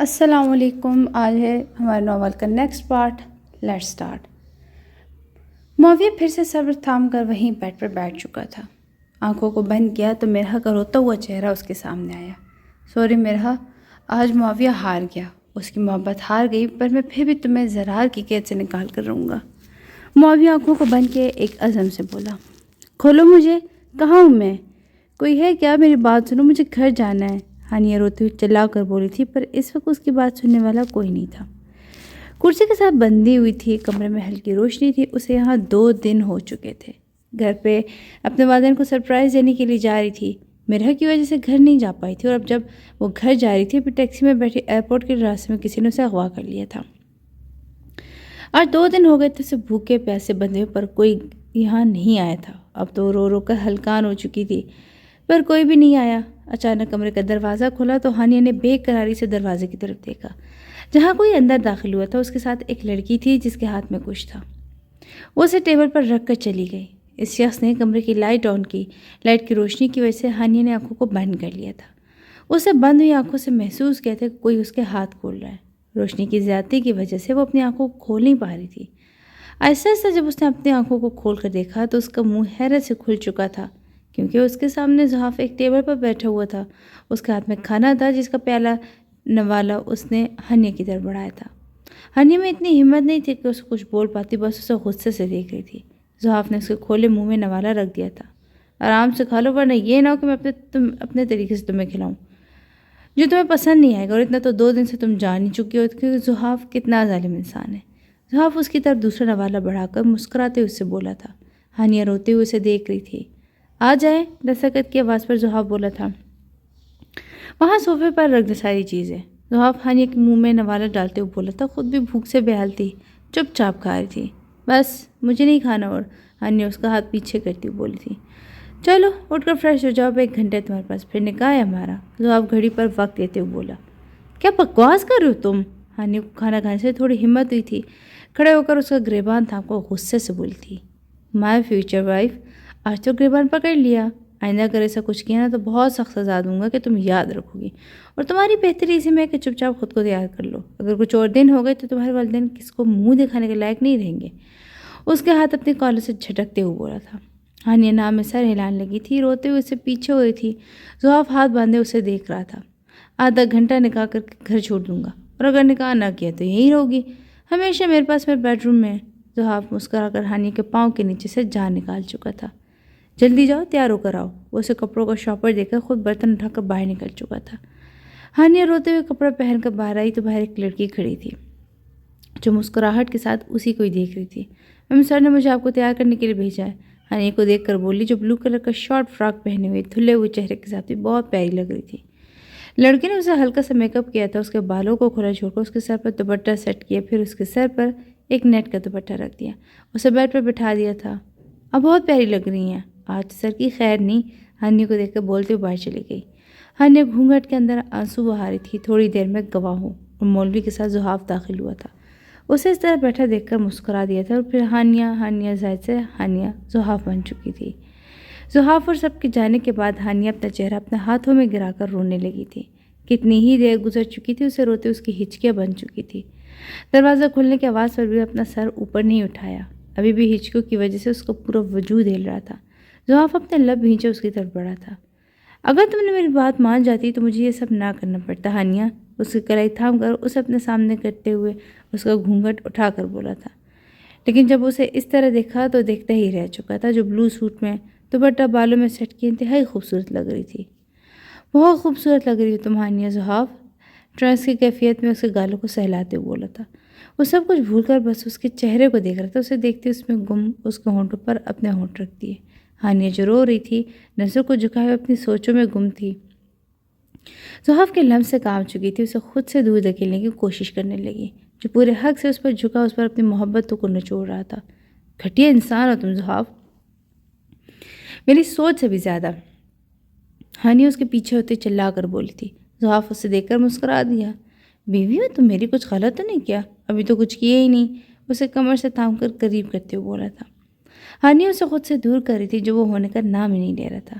السلام علیکم. آج ہے ہمارے ناول کا next part. Let's start. Muawiya پھر سے صبر تھام کر وہیں بیڈ پر بیٹھ چکا تھا. آنکھوں کو بند کیا تو مرحا کا روتا ہوا چہرہ اس کے سامنے آیا. سوری مرحا، آج معاویہ ہار گیا. اس کی محبت ہار گئی، پر میں پھر بھی تمہیں زرار کی قید سے نکال کر رہوں گا. معاویہ آنکھوں کو بند کیے ایک عزم سے بولا. کھولو مجھے، کہاں ہوں میں؟ کوئی ہے کیا؟ میری بات سنو، مجھے گھر جانا ہے. ہانیہ روتے ہوئے چلا کر بولی تھی، پر اس وقت اس کی بات سننے والا کوئی نہیں تھا. کرسی کے ساتھ بندھی ہوئی تھی. کمرے میں ہلکی روشنی تھی. اسے یہاں 2 دن ہو چکے تھے. گھر پہ اپنے والدین کو سرپرائز دینے کے لیے جا رہی تھی. مرحا کی وجہ سے گھر نہیں جا پائی تھی، اور اب جب وہ گھر جا رہی تھی پھر ٹیکسی میں بیٹھی ایئرپورٹ کے راستے میں کسی نے اسے اغوا کر لیا تھا. آج 2 دن ہو گئے تھے اسے بھوکے پیاسے بندھے ہوئے، پر کوئی یہاں نہیں آیا تھا. اب تو رو رو کر ہلکان ہو چکی تھی، پر کوئی بھی نہیں آیا. اچانک کمرے کا دروازہ کھلا تو ہانیہ نے بے قراری سے دروازے کی طرف دیکھا. جہاں کوئی اندر داخل ہوا تھا اس کے ساتھ ایک لڑکی تھی جس کے ہاتھ میں کچھ تھا. وہ اسے ٹیبل پر رکھ کر چلی گئی. اس شخص نے کمرے کی لائٹ آن کی. لائٹ کی روشنی کی وجہ سے ہانیہ نے آنکھوں کو بند کر لیا تھا. اسے بند ہوئی آنکھوں سے محسوس کیا تھا کہ کوئی اس کے ہاتھ کھول رہا ہے. روشنی کی زیادتی کی وجہ سے وہ اپنی آنکھوں کو کھول نہیں پا رہی تھی. آہستہ آہستہ جب اس نے اپنی آنکھوں کو کھول کر دیکھا تو اس کا منہ حیرت سے کھل چکا تھا، کیونکہ اس کے سامنے زحاف ایک ٹیبل پر بیٹھا ہوا تھا. اس کے ہاتھ میں کھانا تھا جس کا پیالہ نوالا اس نے ہانیہ کی طرف بڑھایا تھا. ہانیہ میں اتنی ہمت نہیں تھی کہ اسے کچھ بول پاتی، بس اسے غصے سے دیکھ رہی تھی. زحاف نے اس کے کھولے منہ میں نوالا رکھ دیا تھا. آرام سے کھا لو، ورنہ یہ نہ ہو کہ میں اپنے طریقے سے تمہیں کھلاؤں جو تمہیں پسند نہیں آئے گا. اور اتنا تو 2 دن سے تم جان ہی چکی ہو کہ زحاف کتنا ظالم انسان ہے. زحاف اس کی طرف دوسرا نوالا بڑھا کر مسکراتے ہوئے اس سے بولا تھا. ہانیہ روتے ہوئے اسے دیکھ رہی تھی. آ جائیں، دستخط کی آواز پر زحاف بولا تھا. وہاں صوفے پر رکھ دے ساری چیزیں. زحاف ہانیہ کے منہ میں نوالا ڈالتے ہوئے بولا تھا. خود بھی بھوک سے بےحال تھی، چپ چاپ کھا رہی تھی. بس مجھے نہیں کھانا. اور ہانیہ اس کا ہاتھ پیچھے کرتی ہوئی بولی تھی. چلو اٹھ کر فریش ہو جاؤ، 1 گھنٹہ تمہارے پاس، پھر نکاح ہے ہمارا. زحاف گھڑی پر وقت لیتے ہوئے بولا. کیا بکواس کر رہے ہو تم؟ ہانیہ کو کھانا کھانے سے تھوڑی ہمت ہوئی تھی. کھڑے ہو کر اس کا گریبان تھام کو غصے سے بولی تھی. مائی فیوچر وائف، آج تو گریبان پکڑ لیا. آئندہ اگر ایسا کچھ کیا نا تو بہت سخت سزا دوں گا کہ تم یاد رکھو گی. اور تمہاری بہتری اسی میں کہ چپ چاپ خود کو تیار کر لو. اگر کچھ اور دن ہو گئے تو تمہارے والدین کس کو منہ دکھانے کے لائق نہیں رہیں گے. اس کے ہاتھ اپنی کالر سے جھٹکتے ہوئے بولا تھا. ہانیہ نام میں سر ہلانے لگی تھی. روتے ہوئے اسے پیچھے ہوئی تھی. زحاف ہاتھ باندھے اسے دیکھ رہا تھا. آدھا گھنٹہ نکاح کر کے گھر چھوڑ دوں گا، اور اگر نکاح نہ کیا تو یہیں رہوگی ہمیشہ میرے پاس، میرے بیڈ روم میں. زحاف مسکرا کر ہانیہ کے پاؤں کے نیچے سے جان نکال چکا تھا. جلدی جاؤ، تیار ہو کر آؤ. وہ اسے کپڑوں کا شاپر دے کر خود برتن اٹھا کر باہر نکل چکا تھا. ہانیہ روتے ہوئے کپڑا پہن کر باہر آئی تو باہر ایک لڑکی کھڑی تھی جو مسکراہٹ کے ساتھ اسی کو ہی دیکھ رہی تھی. میم سر نے مجھے آپ کو تیار کرنے کے لیے بھیجا ہے. ہانیہ کو دیکھ کر بولی، جو بلو کلر کا شارٹ فراک پہنے ہوئے دھلے ہوئے چہرے کے ساتھ بھی بہت پیاری لگ رہی تھی. لڑکی نے اسے ہلکا سا میک اپ کیا تھا. اس کے بالوں کو کھلا چھوڑ کر اس کے سر پر دوپٹہ سیٹ کیا، پھر اس کے سر پر ایک نیٹ کا دوپٹہ رکھ دیا. اسے بیڈ پر بٹھا دیا تھا. اب بہت پیاری لگ رہی ہیں. آج سر کی خیر نہیں، ہانیہ کو دیکھ کر بولتے ہوئے باہر چلی گئی. ہانیہ گھونگھٹ کے اندر آنسو بہا رہی تھی. تھوڑی دیر میں گواہ ہوں اور مولوی کے ساتھ زحاف داخل ہوا تھا. اسے اس طرح بیٹھا دیکھ کر مسکرا دیا تھا، اور پھر ہانیہ زائد سے ہانیہ زحاف بن چکی تھی. زحاف اور سب کے جانے کے بعد ہانیہ اپنا چہرہ اپنے ہاتھوں میں گرا کر رونے لگی تھی. کتنی ہی دیر گزر چکی تھی، اسے روتے اس کی ہچکیاں بن چکی تھی. دروازہ کھلنے کی آواز پر بھی اپنا سر اوپر نہیں اٹھایا. ابھی بھی ہچکیوں کی وجہ سے اس کا پورا وجود ہل رہا تھا. زحاف اپنے لب بھینچے اس کی طرف بڑھا تھا. اگر تم نے میری بات مان جاتی تو مجھے یہ سب نہ کرنا پڑتا. ہانیہ اس کی کلائی تھام کر اسے اپنے سامنے کرتے ہوئے اس کا گھونگھٹ اٹھا کر بولا تھا. لیکن جب اسے اس طرح دیکھا تو دیکھتا ہی رہ چکا تھا. جو بلو سوٹ میں دوپٹہ بالوں میں سیٹ کی انتہائی خوبصورت لگ رہی تھی. بہت خوبصورت لگ رہی ہو تم ہانیہ. زحاف ٹرانس کی کیفیت میں اس کے گالوں کو سہلاتے ہوئے بولا تھا. وہ سب کچھ بھول کر بس اس کے چہرے کو دیکھ رہا تھا. اسے دیکھتے اس میں گم اس کے ہونٹوں پر اپنے ہونٹ رکھ دیے. ہانیہ جو رو رہی تھی نظر کو جھکائے ہوئے اپنی سوچوں میں گم تھی. زحاف کے لمس سے کام چکی تھی. اسے خود سے دور دھکیلنے کی کوشش کرنے لگی. جو پورے حق سے اس پر جھکا اس پر اپنی محبتوں کو نچوڑ رہا تھا. گھٹیا انسان ہو تم زحاف، میری سوچ سے بھی زیادہ. ہانیہ اس کے پیچھے ہوتے چلا کر بولی تھی. زحاف اسے دیکھ کر مسکرا دیا. بیوی ہو تم، میری کچھ غلط تو نہیں کیا؟ ابھی تو کچھ کیا ہی نہیں. اسے کمر سے تھام کر قریب کرتے ہوئے بولا تھا. ہانیہ اسے خود سے دور کر رہی تھی جو وہ ہونے کا نام ہی نہیں لے رہا تھا.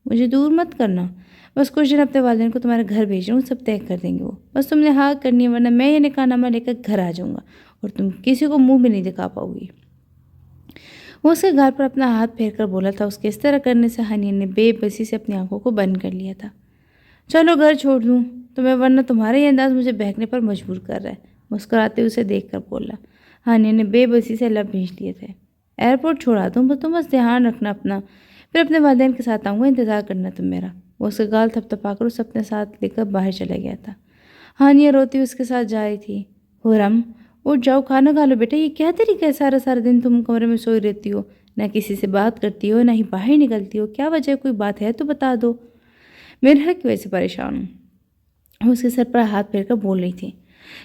مجھے دور مت کرنا، بس کچھ دن اپنے والدین کو تمہارے گھر بھیج رہا ہوں، سب طے کر دیں گے وہ، بس تم نے ہاں کرنی ہے، ورنہ میں یہ نکاح نامہ لے کر گھر آ جاؤں گا اور تم کسی کو منہ بھی نہیں دکھا پاؤ گی۔ وہ اس کے گال پر اپنا ہاتھ پھیر کر بولا تھا۔ اس کے اس طرح کرنے سے ہانیہ نے بے بسی سے اپنی آنکھوں کو بند کر لیا تھا۔ چلو گھر چھوڑ دوں تمہیں، ورنہ تمہارا یہ انداز مجھے بہکنے پر مجبور کر رہا ہے، مسکراتے اسے دیکھ کر بولا۔ ہانیہ نے بے بسی سے لب بھیج لیے تھے۔ ایئرپورٹ چھوڑا دوں، بس تم بس دھیان رکھنا اپنا، پھر اپنے والدین کے ساتھ آؤں گا، انتظار کرنا تم میرا۔ وہ اس کے گال تھپ تھپا کر اسے اپنے ساتھ لے کر باہر چلا گیا تھا۔ ہانیہ روتی اس کے ساتھ جا رہی تھی۔ خرم اٹھ جاؤ، کھانا کھا لو بیٹا، یہ کیا طریقہ ہے؟ سارا سارا دن تم کمرے میں سوئی رہتی ہو، نہ کسی سے بات کرتی ہو، نہ ہی باہر نکلتی ہو، کیا وجہ؟ کوئی بات ہے تو بتا دو، میرا کی وجہ سے پریشان ہوں۔ وہ اس کے سر پر ہاتھ پھیر کر بول رہی تھی۔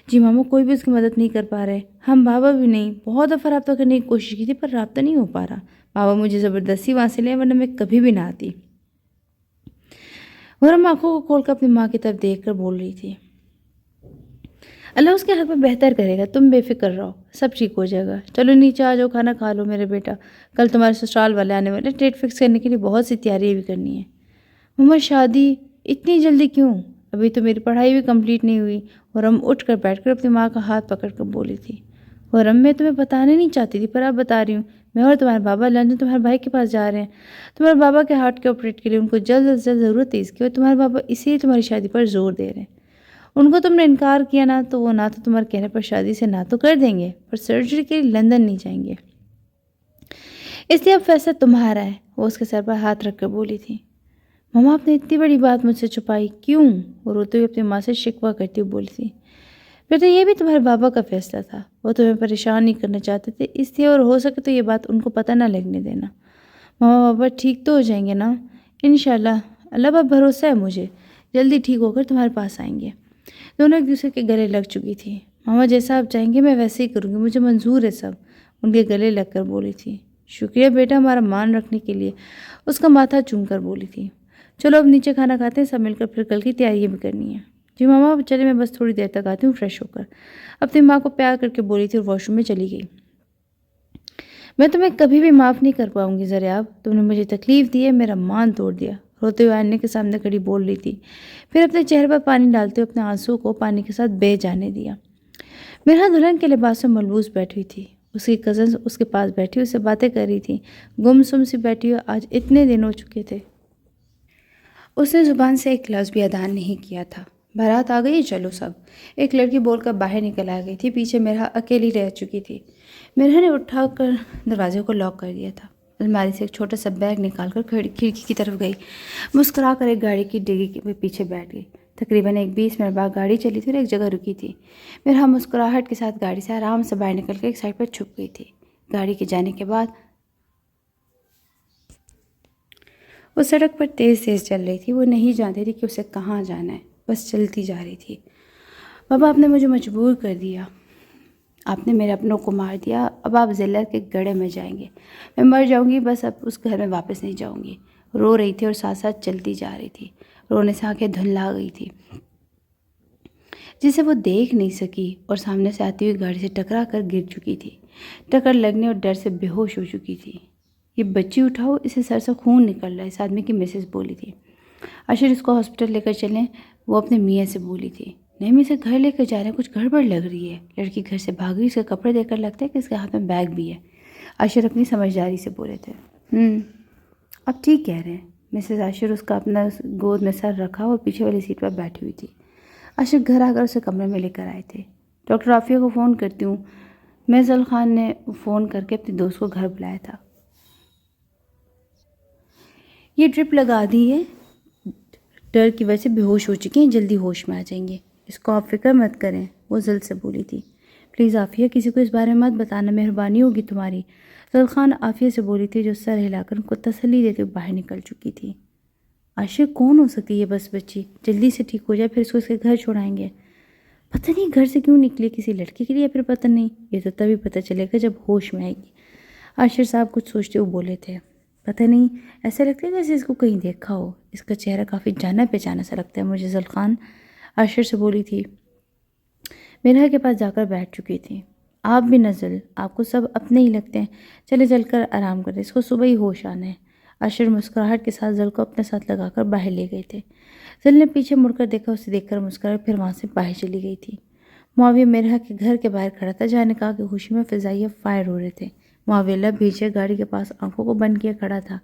جی ماما، کوئی بھی اس کی مدد نہیں کر پا رہے، ہم بابا بھی نہیں، بہت دفعہ رابطہ کرنے کی کوشش کی تھی پر رابطہ نہیں ہو پا رہا، بابا مجھے زبردستی وہاں سے لے، ورنہ میں کبھی بھی نہ آتی۔ ورم آنکھوں کو کھول کر اپنی ماں کی طرف دیکھ کر بول رہی تھی۔ اللہ اس کے حق میں بہتر کرے گا، تم بے فکر رہو، سب ٹھیک ہو جائے گا۔ چلو نیچے آ جاؤ، کھانا کھا لو میرے بیٹا، کل تمہارے سسرال والے آنے والے، ڈیٹ فکس کرنے کے لیے بہت سی تیاریاں بھی کرنی ہے۔ مما شادی اتنی جلدی کیوں؟ ابھی تو میری پڑھائی بھی کمپلیٹ نہیں ہوئی۔ ورم اٹھ کر بیٹھ کر اپنی ماں کا ہاتھ پکڑ کر بولی تھی۔ ورم میں تمہیں بتانے نہیں چاہتی تھی پر اب بتا رہی ہوں، میں اور تمہارے بابا لندن تمہارے بھائی کے پاس جا رہے ہیں، تمہارے بابا کے ہارٹ کے آپریٹ کے لیے، ان کو جلد از جلد ضرورت ہے اس کی، اور تمہارے بابا اسی لیے تمہاری شادی پر زور دے رہے ہیں۔ ان کو تم نے انکار کیا نا تو وہ نہ تو تمہارے کہنے پر شادی سے نہ تو کر دیں گے، پر سرجری کے لیے لندن نہیں جائیں گے، اس لیے اب فیصلہ تمہارا ہے۔ وہ اس کے سر پر ہاتھ رکھ کر بولی تھی۔ ماما آپ نے اتنی بڑی بات مجھ سے چھپائی کیوں؟ وہ روتے ہوئے اپنی ماں سے شکوہ کرتی ہوئی بولی تھی۔ بیٹا یہ بھی تمہارے بابا کا فیصلہ تھا، وہ تمہیں پریشان نہیں کرنا چاہتے تھے، اس لیے، اور ہو سکے تو یہ بات ان کو پتہ نہ لگنے دینا۔ ماما بابا ٹھیک تو ہو جائیں گے نا؟ انشاءاللہ، اللہ پر بھروسہ ہے مجھے، جلدی ٹھیک ہو کر تمہارے پاس آئیں گے۔ دونوں ایک دوسرے کے گلے لگ چکی تھی۔ ماما جیسا آپ چاہیں گے میں ویسے ہی کروں گی، مجھے منظور ہے سب، ان کے گلے لگ کر بولی تھی۔ شکریہ بیٹا ہمارا مان رکھنے کے لیے، اس کا ماتھا چوم کر بولی تھی۔ چلو اب نیچے کھانا کھاتے ہیں سب مل کر، پھر کل کی تیاریاں بھی کرنی ہیں۔ جی ماما چلے، میں بس تھوڑی دیر تک آتی ہوں فریش ہو کر، اپنی ماں کو پیار کر کے بولی تھی اور واش روم میں چلی گئی۔ میں تمہیں کبھی بھی معاف نہیں کر پاؤں گی زریاب، تم نے مجھے تکلیف دی ہے، میرا مان توڑ دیا، روتے ہوئے آئینے کے سامنے کھڑی بول رہی تھی، پھر اپنے چہرے پر پانی ڈالتے ہوئے اپنے آنسو کو پانی کے ساتھ بہہ جانے دیا۔ میرا دلہن کے لباس میں ملبوس بیٹھی تھی، اس کی کزنز اس کے پاس بیٹھی اس سے باتیں کر رہی تھی، گم سم سی بیٹھی ہوئی، آج اتنے دن ہو چکے تھے اس نے زبان سے ایک لفظ بھی ادا نہیں کیا تھا۔ بارات آ گئی، چلو سب، ایک لڑکی بول کر باہر نکل آ گئی تھی۔ پیچھے میرا اکیلی رہ چکی تھی۔ میرا نے اٹھا کر دروازے کو لاک کر دیا تھا، الماری سے ایک چھوٹا سا بیگ نکال کر کھڑکی کی طرف گئی، مسکرا کر ایک گاڑی کی ڈگی کے پیچھے بیٹھ گئی۔ تقریباً 20 منٹ بعد گاڑی چلی تھی اور ایک جگہ رکی تھی۔ میرا مسکراہٹ کے ساتھ گاڑی سے آرام سے باہر نکل کے ایک سائڈ پر چھپ گئی تھی۔ گاڑی کے جانے کے بعد وہ سڑک پر تیز تیز چل رہی تھی، وہ نہیں جانتی تھی کہ اسے کہاں جانا ہے، بس چلتی جا رہی تھی۔ بابا آپ نے مجھے مجبور کر دیا، آپ نے میرے اپنوں کو مار دیا، اب آپ ذلت کے گڑھے میں جائیں گے، میں مر جاؤں گی، بس اب اس گھر میں واپس نہیں جاؤں گی۔ رو رہی تھی اور ساتھ ساتھ چلتی جا رہی تھی، رونے سے آنکھیں دھندلا گئی تھی، جسے وہ دیکھ نہیں سکی، اور سامنے سے آتی ہوئی گاڑی سے ٹکرا کر گر چکی تھی، ٹکر لگنے اور ڈر سے بے ہوش ہو چکی تھی۔ یہ بچی اٹھاؤ، اسے سر سے خون نکل رہا ہے، اس آدمی کی مسز بولی تھی۔ اشر اس کو ہاسپٹل لے کر چلیں، وہ اپنے میاں سے بولی تھی۔ نہیں میں اسے گھر لے کر جا رہے ہیں، کچھ گڑبڑ لگ رہی ہے، لڑکی گھر سے بھاگ گئی، اس کے کپڑے دیکھ کر لگتا ہے کہ اس کے ہاتھ میں بیگ بھی ہے، اشر اپنی سمجھداری سے بولے تھے۔ اب ٹھیک کہہ رہے ہیں۔ مسز اشر اس کا اپنا گود میں سر رکھا اور پیچھے والی سیٹ پر بیٹھی ہوئی تھی۔ اشر گھر آ کر اسے کمرے میں لے کر آئے تھے۔ ڈاکٹر عافیہ کو فون کرتی ہوں، میزل خان نے فون کر کے اپنی دوست کو گھر بلایا تھا۔ یہ ڈرپ لگا دی ہے، ڈر کی وجہ سے بے ہوش ہو چکی ہیں، جلدی ہوش میں آ جائیں گے، اس کو آپ فکر مت کریں، وہ ذل سے بولی تھی۔ پلیز عافیہ کسی کو اس بارے میں مت بتانا، مہربانی ہوگی تمہاری، ذل خان عافیہ سے بولی تھی، جو سر ہلا کر ان کو تسلی دیتے ہوئے باہر نکل چکی تھی۔ عاشق کون ہو سکتی ہے؟ بس بچی جلدی سے ٹھیک ہو جائے، پھر اس کو اس کے گھر چھوڑائیں گے۔ پتہ نہیں گھر سے کیوں نکلی، کسی لڑکی کے لیے، پھر پتہ نہیں، یہ تو تبھی پتہ چلے گا جب ہوش میں آئے گی۔ عاشر صاحب کچھ سوچتے ہوئے بولے تھے۔ پتہ نہیں، ایسا لگتا ہے جیسے اس کو کہیں دیکھا ہو، اس کا چہرہ کافی جانا پہچانا سا لگتا ہے مجھے، ذل خان عاشر سے بولی تھی۔ میرا کے پاس جا کر بیٹھ چکی تھی۔ آپ بھی نزل، آپ کو سب اپنے ہی لگتے ہیں، چلے چل کر آرام کریں، اس کو صبح ہی ہوش آنا ہے۔ عاشر مسکراہٹ کے ساتھ زل کو اپنے ساتھ لگا کر باہر لے گئے تھے۔ زل نے پیچھے مڑ کر دیکھا، اسے دیکھ کر مسکرائی، پھر وہاں سے باہر چلی گئی تھی۔ معاویہ مرحا کے گھر کے باہر کھڑا تھا، جہاں نے کہا کہ خوشی میں فضائیہ فائر ہو رہے تھے۔ معاویہ لب بھیجے گاڑی کے پاس آنکھوں کو بند کیے کھڑا تھا۔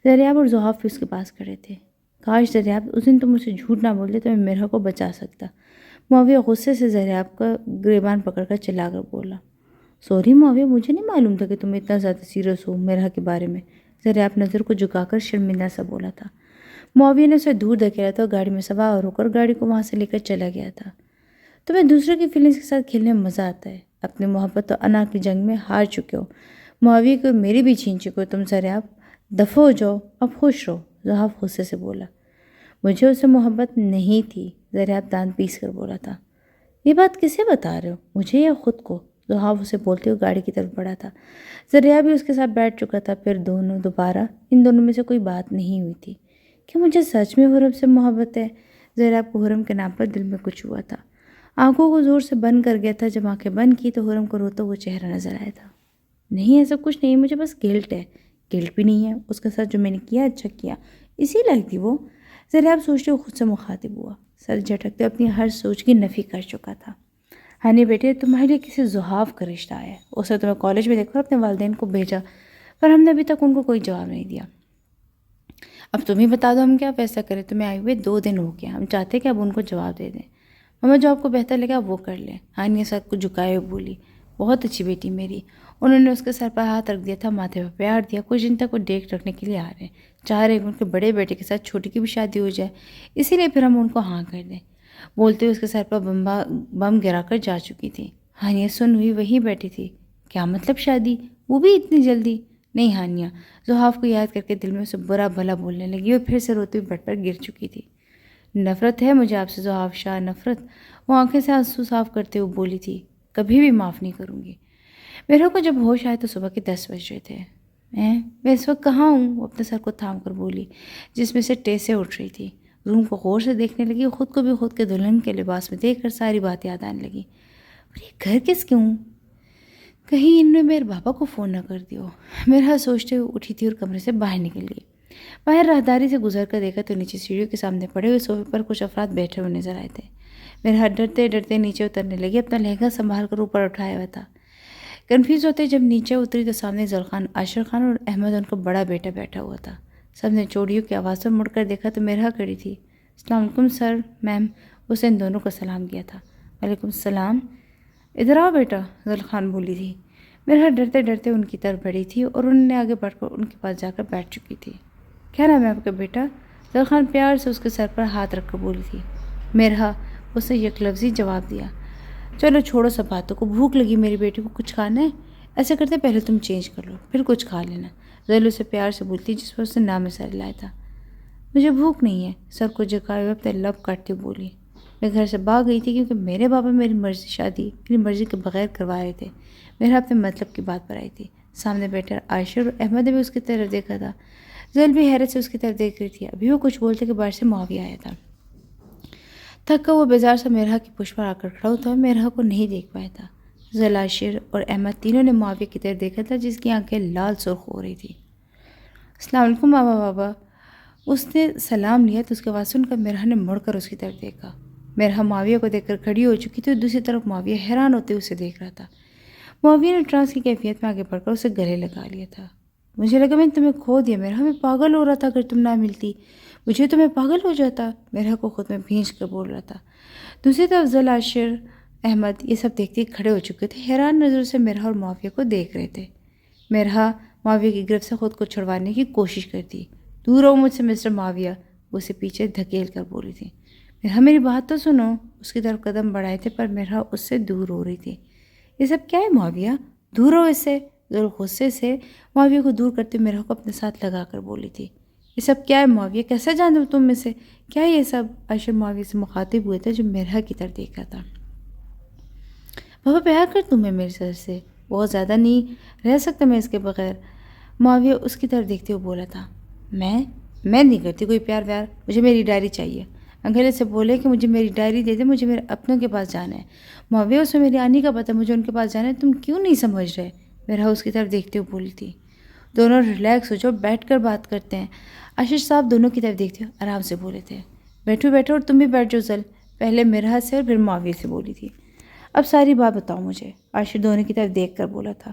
دریاب اور زحاف بھی اس کے پاس کھڑے تھے۔ کاش دریاب، اس دن تم مجھ سے جھوٹ نہ بولتے تو میں مرحا کو بچا سکتا۔ معاویہ غصے سے دریاب کا گریبان پکڑ کر چلا کر بولا، سوری معاویہ، مجھے نہیں معلوم تھا کہ تم اتنا زیادہ سیریس ہو مرحا کے بارے میں۔ دریاب نظر کو جھکا کر شرمندہ سا بولا تھا۔ معاویہ نے اسے دور دھکیلا تھا اور گاڑی میں سوار ہو کر گاڑی کو وہاں سے لے کر چلا گیا تھا۔ تمہیں دوسروں کی فیلنگز کے ساتھ کھیلنے میں مزہ آتا ہے، اپنی محبت و انا کی جنگ میں ہار چکے ہو، معاویہ کو میری بھی چھین چکے ہو تم۔ دریاب دفع ہو جاؤ، اب خوش رہو، زحاف غصے سے بولا۔ مجھے اس سے محبت نہیں تھی، دریاب دانت پیس کر بولا تھا۔ یہ بات کسے بتا رہے ہو، مجھے یا خود کو؟ زحاف اسے بولتے ہوئے گاڑی کی طرف بڑھا تھا۔ دریاب بھی اس کے ساتھ بیٹھ چکا تھا۔ پھر دوبارہ ان دونوں میں سے کوئی بات نہیں ہوئی تھی کہ مجھے سچ میں حرم سے محبت ہے۔ دریاب کو حرم کے نام پر دل میں کچھ ہوا تھا، آنکھوں کو زور سے بند کر گیا تھا۔ جب آنکھیں بند کی تو حرم کو روتا ہوا چہرہ نظر آیا تھا۔ نہیں، ایسا کچھ نہیں، مجھے بس گلٹ ہے۔ گلٹ بھی نہیں ہے، اس کے ساتھ جو میں نے کیا اچھا کیا، اسی لائق تھی وہ۔ دریاب سوچتے ہوئے خود سے مخاطب ہوا، سر جھٹکتے اپنی ہر سوچ کی نفی کر چکا تھا۔ ہانی بیٹے، تمہارے لیے کسی زحاف کا رشتہ آیا ہے، اسے تمہیں کالج میں دیکھ کر اپنے والدین کو بھیجا، پر ہم نے ابھی تک ان کو کوئی جواب نہیں دیا۔ اب تم ہی بتا دو ہم کیا فیصلہ کریں، تمہیں آئے ہوئے 2 دن ہو گیا، ہم چاہتے کہ اب ان کو جواب دے دیں۔ ماما جو آپ کو بہتر لگا وہ کر لیں۔ ہانی سر کو جھکائے ہوئے بولی، بہت اچھی بیٹی میری۔ انہوں نے اس کے سر پر ہاتھ رکھ دیا تھا، ماتھے پر پیار دیا۔ کچھ دن تک وہ ڈیک رکھنے کے لیے آ رہے ہیں، چاہ رہے ہیں کہ ان کے بڑے بیٹے کے ساتھ چھوٹی کی بھی شادی ہو جائے، اسی لیے پھر ہم ان کو ہاں کر دیں۔ بولتے ہوئے اس کے سر پر بم گرا کر جا چکی تھی۔ ہانیہ سن ہوئی وہیں بیٹھی تھی۔ کیا مطلب شادی، وہ بھی اتنی جلدی؟ نہیں ہانیہ، زحاف کو یاد کر کے دل میں اسے برا بھلا بولنے لگی اور پھر سے روتے ہوئے بیڈ پر گر چکی تھی۔ نفرت ہے مجھے آپ سے زحاف شاہ، نفرت۔ وہ آنکھیں سے آنسو صاف کرتے ہوئے بولی تھی، کبھی بھی معاف نہیں کروں گی۔ میرے کو جب ہوش آئے تو صبح کے 10 بج رہے تھے۔ میں اس وقت کہاں ہوں؟ وہ اپنے سر کو تھام کر بولی، جس میں سے ٹیسیں اٹھ رہی تھی۔ روم کو غور سے دیکھنے لگی، خود کو بھی خود کے دلہن کے لباس میں دیکھ کر ساری بات یاد آنے لگی۔ اور یہ گھر کس کیوں؟ کہیں ان نے میرے بابا کو فون نہ کر دیا ہو۔ میرا سوچتے ہوئے اٹھی تھی اور کمرے سے باہر نکل گئی۔ باہر راہداری سے گزر کر دیکھا تو نیچے سیڑھیوں کے سامنے پڑے ہوئے صوفے پر کچھ افراد بیٹھے ہوئے نظر آئے تھے۔ میرا ڈرتے ڈرتے نیچے اترنے لگی، اپنا لہنگا سنبھال کر اوپر اٹھایا ہوا تھا۔ کنفیوز ہوتے جب نیچے اتری تو سامنے زلخان، عاشر خان اور احمد ان کا بڑا بیٹا بیٹھا ہوا تھا۔ سب نے چوڑیوں کی آواز پر مڑ کر دیکھا تو میرا کھڑی تھی۔ السلام علیکم سر، میم، اسے ان دونوں کو سلام کیا تھا۔ وعلیکم السلام، ادھر آؤ بیٹا، زلخان بولی تھی۔ میرا ڈرتے ڈرتے ان کی طرف بڑھی تھی اور انہوں نے آگے بڑھ کر ان کے پاس جا کر بیٹھ چکی تھی۔ کیا نام ہے آپ کا بیٹا؟ زلخان پیار سے اس کے سر پر ہاتھ رکھ کر بولی تھی۔ میرا، اس نے یک لفظی جواب دیا۔ چلو چھوڑو سب باتوں کو، بھوک لگی میری بیٹی کو، کچھ کھانا ہے؟ ایسا کرتے پہلے تم چینج کر لو، پھر کچھ کھا لینا، زل اسے پیار سے بولتی جس پر اس نے نام سر لایا تھا۔ مجھے بھوک نہیں ہے، سر کو جھکائے ہوئے اپنے لب کاٹتے ہوئے بولی۔ میں گھر سے بھاگ گئی تھی کیونکہ میرے بابا میری مرضی شادی میری مرضی کے بغیر کروا رہے تھے۔ میرا اپنے مطلب کی بات پر آئی تھی۔ سامنے بیٹھے عائشہ اور احمد نے بھی اس کی طرف دیکھا تھا۔ زل بھی حیرت سے اس کی طرف دیکھ رہی تھی۔ ابھی وہ کچھ بولتے کہ باہر سے معاویہ آیا تھا۔ تھک کر وہ بیزار سا میرا کی پشت پر آ کر کھڑا ہوتا اور میرا کو نہیں دیکھ پایا تھا۔ زل، عاشر اور احمد تینوں نے معاویہ کی طرف دیکھا تھا جس کی آنکھیں لال سرخ ہو رہی تھی۔ السلام علیکم بابا۔ اس نے سلام لیا تو اس کے آواز سن کر میرا نے مڑ کر اس کی طرف دیکھا۔ میرا معاویہ کو دیکھ کر کھڑی ہو چکی تھی اور دوسری طرف معاویہ حیران ہوتے ہوئے اسے دیکھ رہا تھا۔ معاویہ نے ٹرانس کی کیفیت میں آگے بڑھ کر اسے گلے لگا لیا تھا۔ مجھے لگا میں نے تمہیں کھو دیا میرا، میں پاگل ہو رہا تھا اگر تم نہ ملتی، مجھے تمہیں پاگل ہو جاتا، میرا کو خود میں بھینچ کر بول رہا تھا۔ دوسری طرف زل، عاشر، احمد یہ سب دیکھتے کھڑے ہو چکے تھے، حیران نظروں سے میرا اور معاویہ کو دیکھ رہے تھے۔ میرا معاویہ کی گرفت سے خود کو چھڑوانے کی کوشش کرتی۔ دور ہو مجھ سے مسٹر معاویہ، وہ اسے پیچھے دھکیل کر بولی تھی۔ میری بات تو سنو۔ اس کی طرف قدم بڑھائے تھے پر میرا اس سے دور ہو رہی تھی۔ یہ سب کیا ہے معاویہ؟ دور ہو اس سے۔ ذل غصے سے معاویہ کو دور کرتے میرا کو اپنے ساتھ لگا کر بولی تھی۔ یہ سب کیا ہے معاویہ؟ کیسے جانتے ہو تم میں سے؟ کیا یہ سب؟ عائشہ معاویہ سے مخاطب ہوئے تھے جو میرا کی طرف دیکھ رہا تھا۔ بابا پیار کر تمہیں میرے سر سے، بہت زیادہ نہیں رہ سکتا میں اس کے بغیر۔ معاویہ اس کی طرف دیکھتے ہوئے بولا تھا۔ میں نہیں کرتی کوئی پیار ویار، مجھے میری ڈائری چاہیے۔ انگیلے سے بولے کہ مجھے میری ڈائری دے دے، مجھے میرے اپنوں کے پاس جانا ہے۔ معاویہ، اس میں میری آنی کا پتہ، مجھے ان کے پاس جانا ہے، تم کیوں نہیں سمجھ رہے؟ میرا اس کی طرف دیکھتے ہوئے بولی تھی۔ دونوں ریلیکس ہو جاؤ، بیٹھ کر بات کرتے ہیں۔ عاشر صاحب دونوں کی طرف دیکھتے ہوئے آرام سے بولے تھے۔ بیٹھو بیٹھو، اور تم بھی بیٹھ جاؤ زل، پہلے مرحت سے اور پھر معاویہ سے بولی تھی۔ اب ساری بات بتاؤ مجھے، عاشر دونوں کی طرف دیکھ کر بولا تھا۔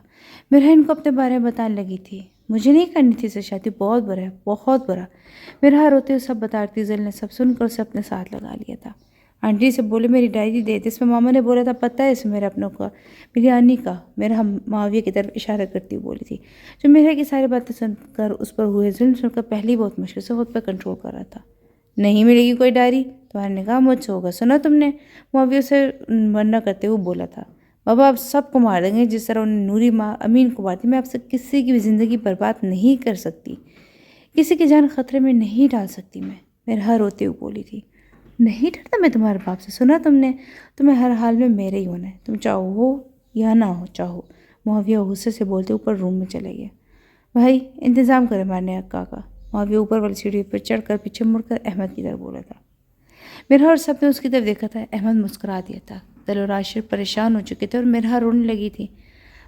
مرحت ان کو اپنے بارے میں بتانے لگی تھی۔ مجھے نہیں کرنی تھی اسے شادی، بہت برا ہے، بہت برا۔ مرحت روتے ہوئے سب بتاتی، زل نے سب سن کر اسے اپنے ساتھ لگا لیا تھا۔ آنٹی سے بولے میری ڈائری دے دے، اس میں ماما نے بولا تھا پتہ ہے اسے میرے اپنوں کا، میری آنی کا۔ میرا معاویہ کی طرف اشارہ کرتی ہوئی بولی تھی، جو میرے کی ساری باتیں سن کر اس پر ہوئے ظلم سن کر پہلے ہی بہت مشکل سے خود پہ کنٹرول کر رہا تھا۔ نہیں ملے گی کوئی ڈائری، تمہارے نکاح مجھ سے ہوگا، سنا تم نے؟ معاویہ سے ورنہ کرتے ہوئے بولا تھا۔ بابا آپ سب کو مار دیں گے جس طرح انہیں نوری ماں امین کو مارتی۔ میں آپ سے کسی کی بھی زندگی برباد نہیں کر سکتی، کسی کی جان خطرے میں نہیں ڈال سکتی میں، مرحت روتے ہوئے بولی تھی۔ نہیں ڈرتا میں تمہارے باپ سے، سنا تم نے؟ تمہیں ہر حال میں میرے ہی ہونا ہے، تم چاہو ہو یا نہ ہو چاہو۔ معاویہ غصے سے بولتے اوپر روم میں چلے گیا۔ بھائی انتظام کرے مارنے کا۔ معاویہ اوپر والی سیڑھی پر چڑھ کر پیچھے مڑ کر احمد کی طرف بولا تھا۔ مرحت اور سب نے اس کی طرف دیکھا تھا۔ احمد مسکرا دیا تھا۔ دل اور عاشر پریشان ہو چکے تھے اور مرحت رونے لگی تھی۔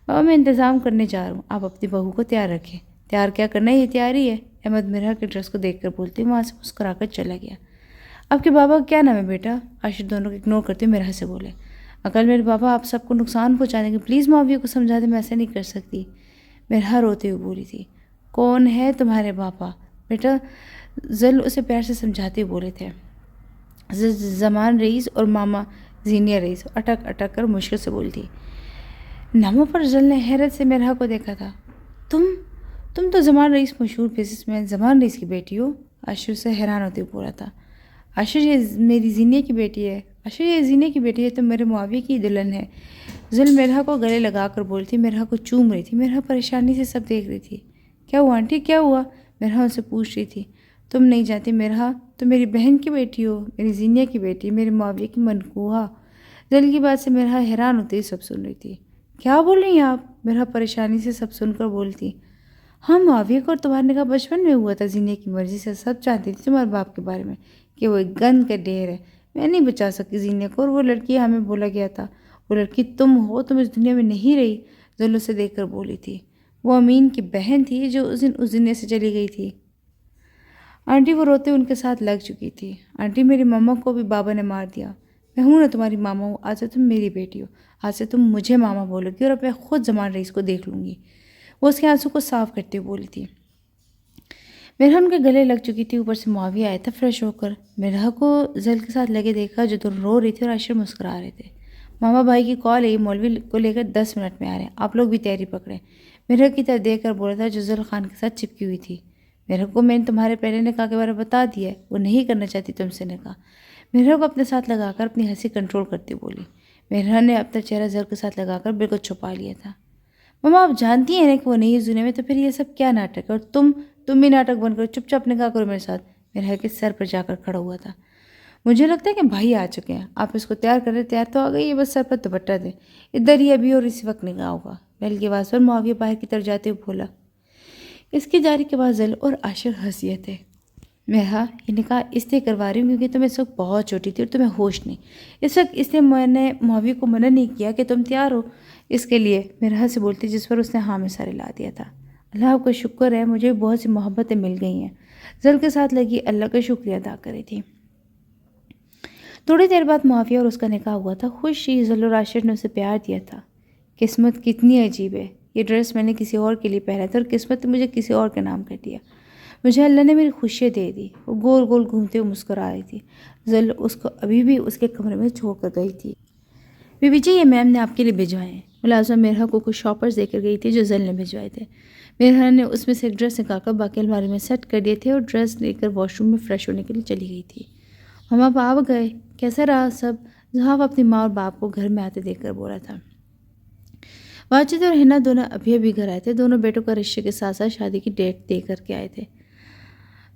بابا میں انتظام کرنے جا رہا ہوں، آپ اپنی بہو کو تیار رکھیں۔ تیار کیا کرنا ہے، یہ تیاری ہے۔ احمد مرحت کے ڈریس کو دیکھ کر بولتے وہاں سے مسکرا کر چلا گیا۔ آپ کے بابا کا کیا نام ہے بیٹا؟ عاشر دونوں کو اگنور کرتے مرحت سے بولے۔ عقل میرے بابا آپ سب کو نقصان پہنچانے کے، پلیز معاویہ کو سمجھا دیں، میں ایسا نہیں کر سکتی۔ مرحت روتے ہوئے بولی تھی۔ کون ہے تمہارے پاپا بیٹا؟ زل اسے پیار سے سمجھاتے ہوئے بولے تھے۔ زمان رئیس اور ماما زینیہ رئیس، اٹک اٹک کر مشکل سے بولی تھی۔ ناموں پر زل نے حیرت سے مرحت کو دیکھا تھا۔ تم تو زمان رئیس مشہور بزنس مین زمان رئیس کی بیٹی ہو؟ عاشر سے حیران ہوتے ہوئے بولا تھا۔ عاشر یہ میری زینیہ کی بیٹی ہے، عاشر یہ زینیہ کی بیٹی ہے، تو میرے معاویہ کی دلہن ہے۔ زل مرحت کو گلے لگا کر بولی تھی، مرحت کو چوم رہی تھی۔ مرحت پریشانی سے سب دیکھ رہی تھی۔ کیا ہوا آنٹی، کیا ہوا؟ مرحت ان سے پوچھ رہی تھی۔ تم نہیں جانتی مرحت، تم میری بہن کی بیٹی ہو، میری زینیہ کی بیٹی، میرے معاویہ کی منکوحہ۔ زل کی بات سے مرحت حیران ہوتی سب سن رہی تھی۔ کیا بول رہی ہیں آپ؟ مرحت پریشانی سے سب سن کر بولتی۔ ہاں معاویہ کو اور تمہارے نکاح بچپن میں ہوا تھا، زینیہ کی مرضی سے، سب جانتی تھی تمہارے باپ کے بارے میں کہ وہ ایک گند کا ڈھیر ہے۔ میں نہیں بچا سکتی زینیہ کو، اور وہ لڑکی ہمیں بولا گیا تھا، وہ لڑکی تم ہو، تم اس دنیا میں نہیں رہی۔ زل اسے دیکھ کر بولی تھی۔ وہ امین کی بہن تھی جو اس دنیا سے چلی گئی تھی۔ آنٹی وہ روتے ان کے ساتھ لگ چکی تھی۔ آنٹی میری ماما کو بھی بابا نے مار دیا، میں ہوں نا تمہاری ماما ہوں، آج سے تم میری بیٹی ہو، آج سے تم مجھے ماما بولو گی، اور اب میں خود زمان رئیس کو دیکھ لوں گی۔ وہ اس کے آنسوں کو صاف کرتے ہوئے بولی تھی۔ مرحت ان کے گلے لگ چکی تھی، اوپر سے معاویہ آیا تھا فریش ہو کر۔ مرحت کو زل کے ساتھ لگے دیکھا جو تو رو رہی تھی اور عاشر مسکرا رہے تھے۔ ماما بھائی کی کال ہے، مولوی کو لے کر 10 منٹ میں آ رہے ہیں، آپ لوگ بھی تیاری پکڑیں۔ مرحت کی طرف دیکھ کر بولا تھا جو زل خان کے ساتھ چپکی ہوئی تھی۔ مرحت کو میں نے تمہارے پہلے نکاح کے بارے میں بتا دیا ہے، وہ نہیں کرنا چاہتی تم سے نکاح۔ مرحت کو اپنے ساتھ لگا کر اپنی ہنسی کنٹرول کرتی بولی۔ مرحت نے اپنا چہرہ زل کے ساتھ لگا کر بالکل چھپا لیا تھا۔ ماما آپ جانتی ہیں نا کہ وہ نہیں اس دنیا میں، تو پھر یہ سب کیا ناٹک ہے؟ اور تم بھی ناٹک بن کر چپ چاپ نکاح کرو میرے ساتھ۔ مرحت کے سر پر جا کر کھڑا ہوا تھا۔ مجھے لگتا ہے کہ بھائی آ چکے ہیں، آپ اس کو تیار کر رہے، تیار تو آ گئی ہے، بس سر پر دوپٹہ دیں، ادھر ہی ابھی اور اسی وقت نکاح ہوگا۔ بیل کی آواز پر معاویہ باہر کی طرف جاتے ہوئے بولا۔ اس کی جاری کے بعد زل اور عاشر ہنسیے تھے۔ مرحت یہ نکاح اس لیے کروا رہی ہوں کیونکہ تم اس وقت بہت چھوٹی تھی اور تمہیں ہوش نہیں، اس وقت اس لیے میں نے معاویہ کو منع نہیں کیا کہ تم تیار ہو اس کے لیے، مرحت سے بولتی، جس پر اس نے ہاں میں سارے لا دیا تھا۔ اللہ آپ کا شکر ہے، مجھے بہت سی محبتیں مل گئی ہیں۔ زل کے ساتھ لگی اللہ کا شکریہ ادا کری تھی۔ تھوڑی دیر بعد معاویہ اور اس کا نکاح ہوا تھا۔ خوشی زل اور عاشر نے اسے پیار دیا تھا۔ قسمت کتنی عجیب ہے، یہ ڈریس میں نے کسی اور کے لیے پہنا تھا اور قسمت نے مجھے کسی اور کے نام کر دیا، مجھے اللہ نے میری خوشیاں دے دی۔ وہ گول گول گھومتے ہوئے مسکرا رہی تھی۔ زل اس کو ابھی بھی اس کے کمرے میں چھوڑ کر گئی تھی۔ بی بی جی یہ میم نے آپ کے لیے بھیجوائے ہیں۔ ملازمہ مرحت کو کچھ شاپرز دے کر گئی تھی جو زل نے بھیجوائے تھے۔ مرحت نے اس میں سے ایک ڈریس نکال کر باقی الماری میں سیٹ کر دیے تھے اور ڈریس لے کر واش روم میں فریش ہونے کے لیے چلی گئی تھی۔ ہم اب آ گئے، کیسا رہا سب؟ زحاف اپنی ماں اور باپ کو گھر میں آتے دیکھ کر بولا تھا۔ واجد اور حنا دونوں ابھی گھر آئے تھے، دونوں بیٹوں کا رشتے کے ساتھ ساتھ شادی کی ڈیٹ دے کر کے آئے تھے۔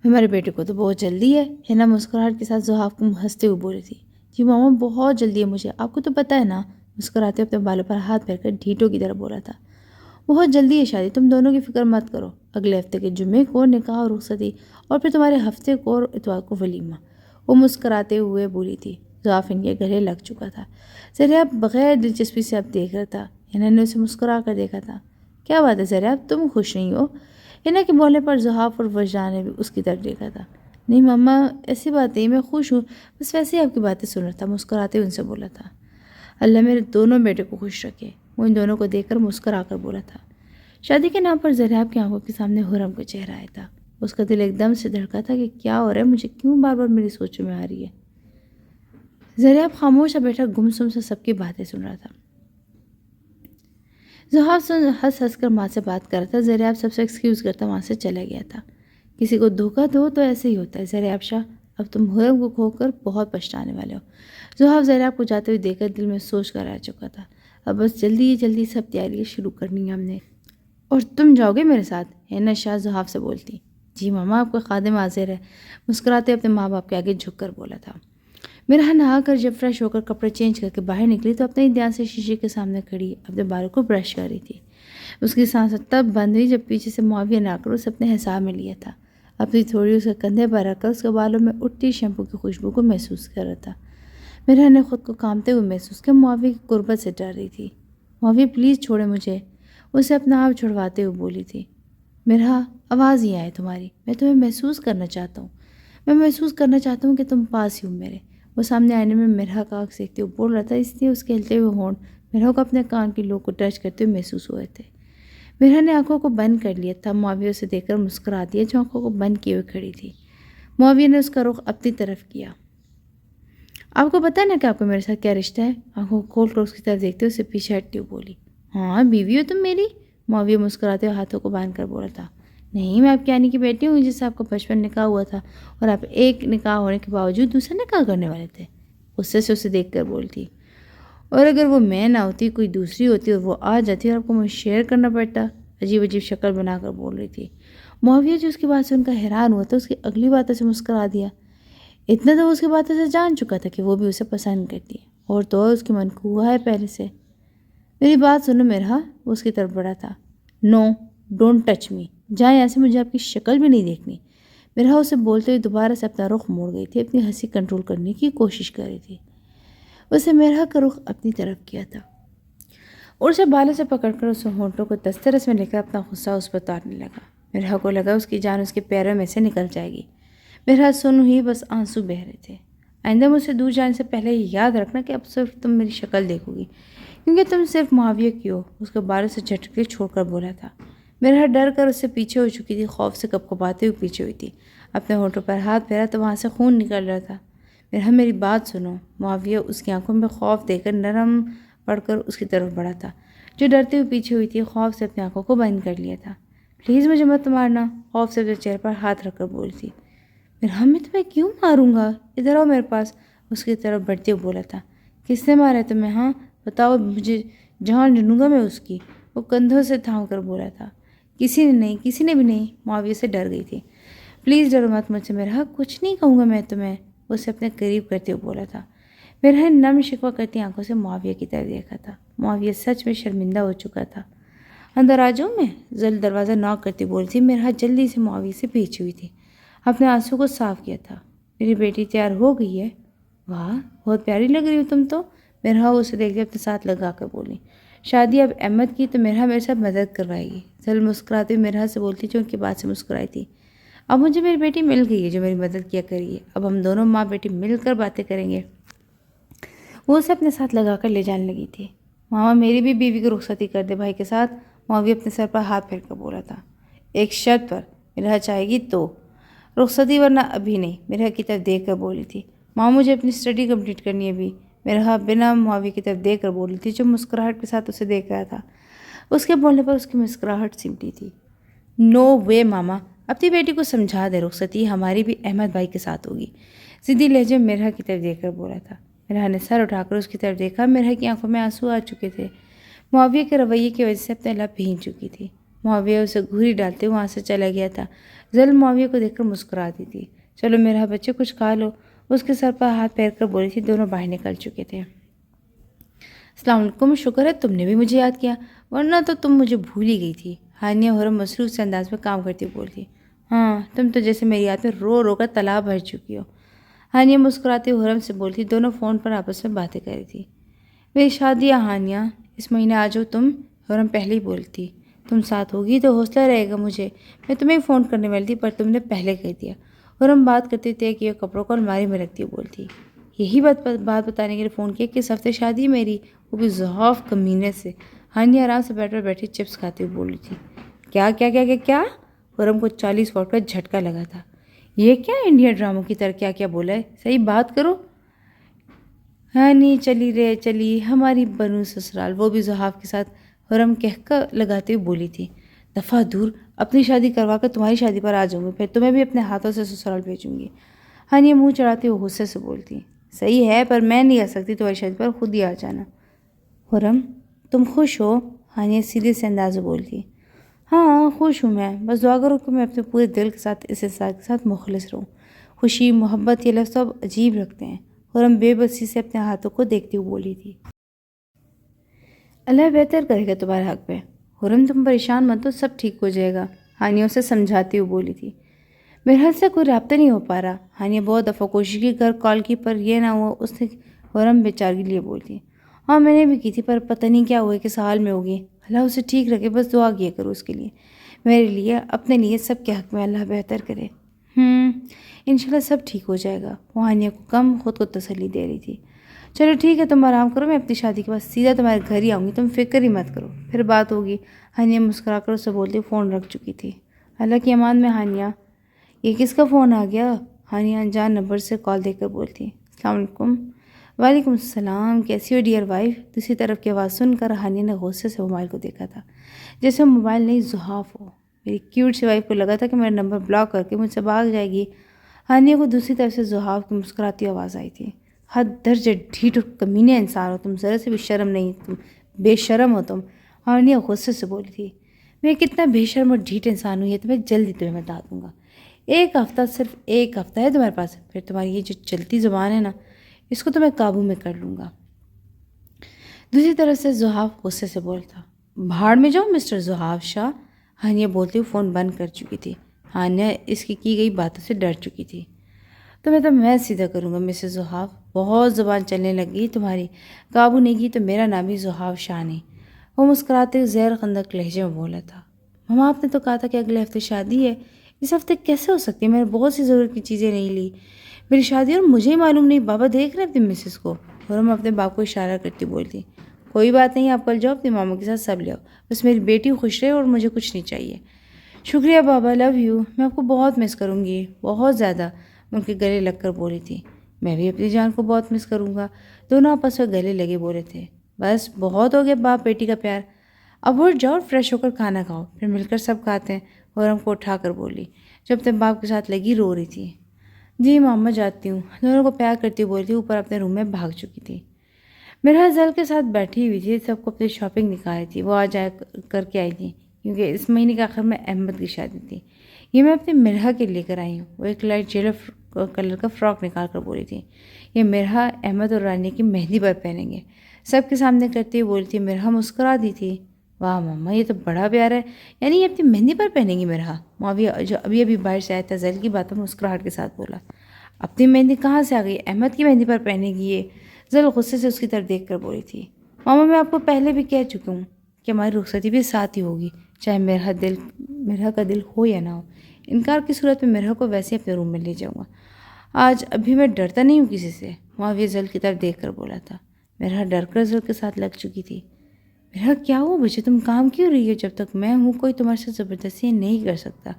ہمارے بیٹے کو تو بہت جلدی ہے، حنا مسکراہٹ کے ساتھ زحاف کو ہنستے ہوئے بولی تھی۔ جی ماما بہت جلدی ہے مجھے، آپ کو تو پتہ ہے نا، مسکراتے اپنے بالوں پر ہاتھ پھیر کر ڈھیٹوں کی طرح بولا تھا۔ بہت جلدی ہے شادی، تم دونوں کی فکر مت کرو، اگلے ہفتے کے جمعے کو نکاح اور رخصتی، اور پھر تمہارے ہفتے کو اور اتوار کو ولیمہ، وہ مسکراتے ہوئے بولی تھی۔ زحاف ان کے گلے لگ چکا تھا۔ زریاب بغیر دلچسپی سے اب دیکھ رہا تھا۔ حنا نے اسے مسکرا کر دیکھا تھا۔ کیا بات ہے زریاب، تم خوش نہیں ہو؟ ہنا کے بولنے پر زحاف اور وجدان نے بھی اس کی طرف دیکھا تھا۔ نہیں ماما، ایسی بات نہیں، میں خوش ہوں، بس ویسے ہی آپ کی باتیں سن رہا تھا، مسکراتے ہوئے ان سے بولا تھا۔ اللہ میرے دونوں بیٹے کو خوش رکھے، وہ ان دونوں کو دیکھ کر مسکرا کر بولا تھا۔ شادی کے نام پر زریاب کی آنکھوں کے سامنے حرم کا چہرہ آیا تھا۔ اس کا دل ایک دم سے دھڑکا تھا کہ کیا ہو رہا ہے، مجھے کیوں بار بار میری سوچوں میں آ رہی ہے۔ زریاب خاموش بیٹھا گمسم سے سب کی باتیں سن رہا تھا۔ زحاف ہنس ہنس کر ماں سے بات کر رہا تھا۔ زریاب سب سے ایکسکیوز کرتا وہاں سے چلا گیا تھا۔ کسی کو دھوکہ دو تو ایسے ہی ہوتا ہے زریاب شاہ، اب تم حرم کو کھو کر بہت پچھتانے والے ہو۔ زحاف زریاب کو جاتے ہوئے دیکھ کر دل میں سوچ کر رہ چکا تھا، اب بس جلدی سب تیاریاں شروع کرنی ہیں ہم نے۔ اور تم جاؤ گے میرے ساتھ؟ ہنا شاہ زحاف سے بولتی۔ جی ماما، آپ کا خادم حاضر ہے، مسکراتے اپنے ماں باپ کے آگے جھک کر بولا تھا۔ میرا نہا کر جب فریش ہو کر کپڑے چینج کر کے باہر نکلی تو اپنے دھیان سے شیشے کے سامنے کھڑی اپنے بالوں کو برش کر رہی تھی۔ اس کی سانس تب بند ہوئی جب پیچھے سے معاویہ نے آ کر اسے اپنے حصار میں لیا تھا، اپنی تھوڑی اس کے کندھے پر رکھ کر اس کے بالوں میں اٹھتی شیمپو کی خوشبو کو محسوس کر رہا تھا۔ میرا نے خود کو کانپتے ہوئے محسوس کیا، معاویہ کی قربت سے ڈر رہی تھی۔ معاویہ پلیز چھوڑے مجھے، اسے اپنا آپ چھڑواتے ہوئے بولی تھی۔ میرا آواز ہی آئے تمہاری، میں تمہیں محسوس کرنا چاہتا ہوں، میں محسوس کرنا چاہتا ہوں کہ تم پاس ہی ہو میرے۔ وہ سامنے آئینے میں مرحا کا آنکھ سیکھتے ہوئے بول رہا تھا، اس لیے اس کے ہلتے ہوئے ہونٹ مرحا کو اپنے کان کی لوگ کو ٹچ کرتے ہوئے محسوس ہوئے تھے۔ مرحا نے آنکھوں کو بند کر لیا تھا، معاویہ اسے دیکھ کر مسکرا دیا جو آنکھوں کو بند کیے ہوئے کھڑی تھی۔ معاویہ نے اس کا رخ اپنی طرف کیا۔ آپ کو پتہ ہے نا کہ آپ کو میرے ساتھ کیا رشتہ ہے؟ آنکھوں کھول کر اس کی طرف دیکھتے ہوئے اسے پیچھے ہٹتی ہوئی بولی۔ ہاں بیوی ہو تم میری؟ معاویہ مسکراتے ہوئے ہاتھوں کو باندھ کر بولا تھا۔ نہیں، میں آپ کی آنی کی بیٹی ہوں جس سے آپ کا بچپن نکاح ہوا تھا اور آپ ایک نکاح ہونے کے باوجود دوسرا نکاح کرنے والے تھے۔ غصے سے اسے دیکھ کر بولتی۔ اور اگر وہ میں نہ ہوتی، کوئی دوسری ہوتی اور وہ آ جاتی اور آپ کو مجھے شیئر کرنا پڑتا، عجیب عجیب شکل بنا کر بول رہی تھی۔ معاویہ جو اس کی بات سے ان کا حیران ہوا تھا، اس کی اگلی باتوں سے مسکرا دیا۔ اتنا تو وہ اس کی باتوں سے جان چکا تھا کہ وہ بھی اسے پسند کرتی ہے اور تو اس کی منقوہ ہے پہلے سے۔ میری بات سنو مرحا، وہ اس کی طرف بڑھا تھا۔ نو ڈونٹ ٹچ می، جائیں یہاں سے، مجھے آپ کی شکل بھی نہیں دیکھنی۔ مرحا اسے بولتے ہوئے دوبارہ سے اپنا رخ موڑ گئی تھی، اپنی ہنسی کنٹرول کرنے کی کوشش کر رہی تھی۔ اسے مرحا کا رخ اپنی طرف کیا تھا اور اسے بالوں سے پکڑ کر اسے ہونٹوں کو دسترس میں لے کر اپنا غصہ اس پر اتارنے لگا۔ مرحا کو لگا اس کی جان اس کے پیروں میں سے نکل جائے گی۔ مرحا سن ہی بس آنسو بہہ رہے تھے۔ آئندہ مجھ سے دور جانے سے پہلے یاد رکھنا کہ اب صرف تم میری شکل دیکھو گی، کیونکہ تم صرف معاویہ کی ہو، اس کے بالوں سے جھٹکے چھوڑ کر بولا تھا۔ مرحا ڈر کر اس سے پیچھے ہو چکی تھی، خوف سے کپکپاتے ہوئے پیچھے ہوئی تھی۔ اپنے ہونٹوں پر ہاتھ پھیرا تو وہاں سے خون نکل رہا تھا۔ مرحا میری بات سنو۔ معاویہ اس کی آنکھوں میں خوف دے کر نرم پڑ کر اس کی طرف بڑھا تھا، جو ڈرتے ہوئے پیچھے ہوئی تھی، خوف سے اپنی آنکھوں کو بند کر لیا تھا۔ پلیز مجھے مت مارنا، خوف سے اپنے چہرے پر ہاتھ رکھ کر بولی تھی۔ مرحا میں تمہیں کیوں ماروں گا، ادھر آؤ میرے پاس، اس کی طرف بڑھتے ہوئے بولا تھا۔ کس نے مارا ہے تمہیں؟ ہاں بتاؤ مجھے، جان لوں گا میں اس کی، وہ کندھوں سے تھام کر بولا تھا۔ کسی نے نہیں، کسی نے بھی نہیں، معاویہ سے ڈر گئی تھی۔ پلیز ڈرو مت مجھ سے مرحا، کچھ نہیں کہوں گا میں تمہیں، اسے اپنے قریب کرتے ہوئے بولا تھا۔ مرحا نے نرم شکوہ کرتی آنکھوں سے معاویہ کی طرف دیکھا تھا۔ معاویہ سچ میں شرمندہ ہو چکا تھا۔ اندر آ جاؤں میں؟ جلد دروازہ ناک کرتی بولی تھی۔ مرحا جلدی سے معاویہ سے پیچھے ہوئی تھی، اپنے آنسو کو صاف کیا تھا۔ میری بیٹی تیار ہو گئی ہے؟ واہ بہت پیاری لگ رہی ہو تم تو، مرحا اسے دیکھ کے اپنے ساتھ لگا کر بولی۔ شادی اب احمد کی تو مرحا میرے ساتھ مدد کروائے گی، جلد مسکراتے ہوئے مرحا سے بولتی جو ان کی بات سے مسکرائی تھی۔ اب مجھے میری بیٹی مل گئی ہے جو میری مدد کیا کریے، اب ہم دونوں ماں بیٹی مل کر باتیں کریں گے۔ وہ اسے اپنے ساتھ لگا کر لے جانے لگی تھی۔ ماما میری بھی بیوی کی رخصتی کر دے بھائی کے ساتھ، معاویہ اپنے سر پر ہاتھ پھیر کر بولا تھا۔ ایک شرط پر، مرحا چاہے گی تو رخصتی، ورنہ ابھی نہیں، مرحا کی طرف دیکھ کر بولی تھی۔ ماما مجھے اپنی اسٹڈی کمپلیٹ کرنی ہے ابھی، مرحا بنا معاویہ کی طرف دیکھ کر بولی تھی جو مسکراہٹ کے ساتھ اسے دیکھ رہا تھا۔ اس کے بولنے پر اس کی مسکراہٹ سمٹی تھی۔ نو وے ماما، اپنی بیٹی کو سمجھا دے، رخصتی ہماری بھی احمد بھائی کے ساتھ ہوگی، ضدی لہجے میں مرحا کی طرف دیکھ کر بولا تھا۔ مرحا نے سر اٹھا کر اس کی طرف دیکھا، مرحا کی آنکھوں میں آنسو آ چکے تھے، معاویہ کے رویے کی وجہ سے اپنے لب بھیگ چکی تھی۔ معاویہ اسے گھوری ڈالتے وہاں سے چلا گیا تھا۔ ذل معاویہ کو دیکھ کر مسکرا دی تھی۔ چلو مرحا بچے کچھ کھا لو، اس کے سر پر ہاتھ پھیر کر بولی تھی۔ دونوں باہر نکل چکے تھے۔ السلام علیکم، شکر ہے تم نے بھی مجھے یاد کیا، ورنہ تو تم مجھے بھول ہی گئی تھی، ہانیہ حرم مصروف سے انداز میں کام کرتی بولتی۔ ہاں تم تو جیسے میری یاد میں رو رو کر تالاب بھر چکی ہو، ہانیہ مسکراتے ہوئے حرم سے بولتی۔ دونوں فون پر آپس میں باتیں کر رہی تھی۔ میری شادی ہے ہانیہ، اس مہینے آ جاؤ تم، حرم پہلے ہی بولتی۔ تم ساتھ ہوگی تو حوصلہ رہے گا مجھے. میں تمہیں فون کرنے والی تھی پر تم نے پہلے کہہ دیا. اور ہم بات کرتے تھے کہ یہ کپڑوں کو الماری میں رکھتی بولتی. یہی بات بتانے کے لیے فون کیا کہ اس ہفتے شادی میری, وہ بھی زحاف کمینے سے. ہانیہ آرام سے بیٹھ پر بیٹھی چپس کھاتی ہوئی بول رہی تھی. کیا کیا کیا کیا کیا؟ خرم کو 40 واٹ کا جھٹکا لگا تھا. یہ کیا انڈیا ڈراموں کی طرح کیا کیا بولا ہے؟ صحیح بات کرو. ہانی چلی ہماری بنو سسرال, وہ بھی زحاف کے ساتھ خرم کہہ کر لگاتے ہوئے بولی تھی. دفعہ دور, اپنی شادی کروا کر تمہاری شادی پر آ جاؤں گی, پھر تمہیں بھی اپنے ہاتھوں سے سسرال بھیجوں گی. ہانیہ منہ چڑھاتے ہوئے غصے سے بولتی. صحیح ہے پر میں نہیں آ سکتی تمہاری شادی پر, خود ہی آ جانا. خرم تم خوش ہو؟ ہانیہ سیدھے سے انداز میں بولتی. ہاں خوش ہوں میں, بس دعا کرو کہ میں اپنے پورے دل کے ساتھ اس انسان کے ساتھ مخلص رہوں. خوشی محبت یہ لفظ سب عجیب رکھتے ہیں. خرم بے بسی سے اپنے ہاتھوں کو دیکھتی ہوئی بولی تھی. اللہ بہتر کرے گا تمہارے حق میں. خرم تم پریشان مت ہو, سب ٹھیک ہو جائے گا, ہانیہ اسے سمجھاتی ہوئی بولی تھی. میرے حال سے کوئی رابطہ نہیں ہو پا رہا. ہانیہ بہت دفعہ کوشش کی, گھر کال کی پر یہ نہ ہوا. اس نے خرم بیچارگی لیے بولتی. ہاں میں نے بھی کی تھی پر پتہ نہیں کیا ہوا, کس حال میں ہوگی. اللہ اسے ٹھیک رکھے, بس دعا کیا کرو اس کے لیے, میرے لیے, اپنے لیے, سب کے حق میں. اللہ بہتر کرے. انشاءاللہ سب ٹھیک ہو جائے گا. وہ ہانیہ کو کم خود کو تسلی دے رہی تھی. چلو ٹھیک ہے, تم آرام کرو, میں اپنی شادی کے بعد سیدھا تمہارے گھر ہی آؤں گی, تم فکر ہی مت کرو, پھر بات ہوگی. ہانیہ مسکرا کر اسے بولتی فون رکھ چکی تھی. اللہ کی امان میں ہانیہ. یہ کس کا فون آ گیا؟ ہانیہ انجان نمبر سے کال دے کر بولتی. السلام علیکم. وعلیکم السلام, کیسی ہو ڈیئر وائف؟ دوسری طرف کی آواز سن کر ہانیہ نے غصے سے موبائل کو دیکھا تھا, جیسے موبائل نہیں زحاف ہو. میری کیوٹ سی وائف کو لگا تھا کہ میرا نمبر بلاک کر کے مجھ سے بھاگ جائے گی. ہانیہ کو دوسری طرف سے زحاف کی مسکراتی آواز آئی تھی. حد درجہ ڈھیٹ اور کمینے انسان ہو تم, ذرا سے بھی شرم نہیں, تم بے شرم ہو تم. ہانیہ غصے سے بولی تھی. میں کتنا بے شرم اور ڈھیٹ انسان ہوں یہ تو میں جلدی تمہیں بتا دوں گا. ایک ہفتہ, صرف ایک ہفتہ ہے تمہارے پاس, پھر تمہاری یہ جو چلتی زبان ہے نا, اس کو تو میں قابو میں کر لوں گا. دوسری طرف سے زحاف غصے سے بولتا. بھاڑ میں جاؤ مسٹر زحاف شاہ. ہانیہ بولتے ہوئے فون بند کر چکی تھی. ہانیہ اس کی گئی باتوں سے ڈر چکی تھی. تمہیں تو میں سیدھا کروں گا مسز زحاف, بہت زبان چلنے لگی تمہاری, قابو نہیں کی تو میرا نام بھی زحاف شاہ نہیں. وہ مسکراتے ہوئے زہر خندق لہجے میں بولا تھا. ماما آپ نے تو کہا تھا کہ اگلے ہفتے شادی ہے, اس ہفتے کیسے ہو سکتی ہے؟ میں نے بہت سی ضرورت کی چیزیں نہیں لی, میری شادی اور مجھے ہی معلوم نہیں. بابا دیکھ رہے اپنی مسز کو. اور ہم اپنے باپ کو اشارہ کرتی بولتی. کوئی بات نہیں, آپ کل جاؤ اپنی ماما کے ساتھ سب لے آؤ, بس میری بیٹی خوش رہے اور مجھے کچھ نہیں چاہیے. شکریہ بابا, لو یو, میں آپ کو بہت مس کروں گی, بہت زیادہ. ان کے گلے لگ کر بولی تھی. میں بھی اپنی جان کو بہت مس کروں گا. دونوں آپس میں گلے لگے بولے تھے. بس بہت ہو گیا باپ بیٹی کا پیار, اب اٹھ جاؤ اور فریش ہو کر کھانا کھاؤ, پھر مل کر سب کھاتے ہیں. اور ہم کو اٹھا کر بولی جب اپنے باپ کے ساتھ لگی رو رہی تھی. جی ماما جاتی ہوں, دونوں کو پیار کرتی بولی تھی. اوپر اپنے روم میں بھاگ چکی تھی. میرا زل کے ساتھ بیٹھی ہوئی تھی, سب کو اپنی شاپنگ نکالی تھی. وہ آج کر کے آئی تھی کیونکہ اس مہینے کے آخر میں احمد کی شادی تھی. یہ میں اپنی مرحا کے لے کر آئی ہوں. وہ ایک لائٹ یلو کلر کا فراک نکال کر بولی تھی. یہ مرحا احمد اور رانی کی مہندی پر پہنیں گے. سب کے سامنے کرتی ہوئی بولی تھی. مرحا مسکرا دی تھی. واہ ماما یہ تو بڑا پیارا ہے, یعنی یہ اپنی مہندی پر پہنیں گی مرحا؟ معاویہ جو ابھی باہر سے آیا تھا زل کی باتوں میں مسکراہٹ کے ساتھ بولا. اپنی مہندی کہاں سے آ گئی؟ احمد کی مہندی پر پہنے گی یہ. زل غصے سے اس کی طرف دیکھ کر بولی تھی. ماما میں آپ کو پہلے بھی کہہ چکی ہوں کہ ہماری رخصتی بھی ساتھ ہی ہوگی, چاہے مرحا کا دل ہو یا نہ ہو. انکار کی صورت میں مرحا کو ویسے اپنے روم میں لے جاؤں گا. آج ابھی میں ڈرتا نہیں ہوں کسی سے, معاویہ زل کی طرف دیکھ کر بولا تھا. مرحا ڈر کر زل کے ساتھ لگ چکی تھی. مرحا کیا ہوا بچے, تم کام کیوں رہی ہو؟ جب تک میں ہوں کوئی تمہارے ساتھ زبردستی نہیں کر سکتا.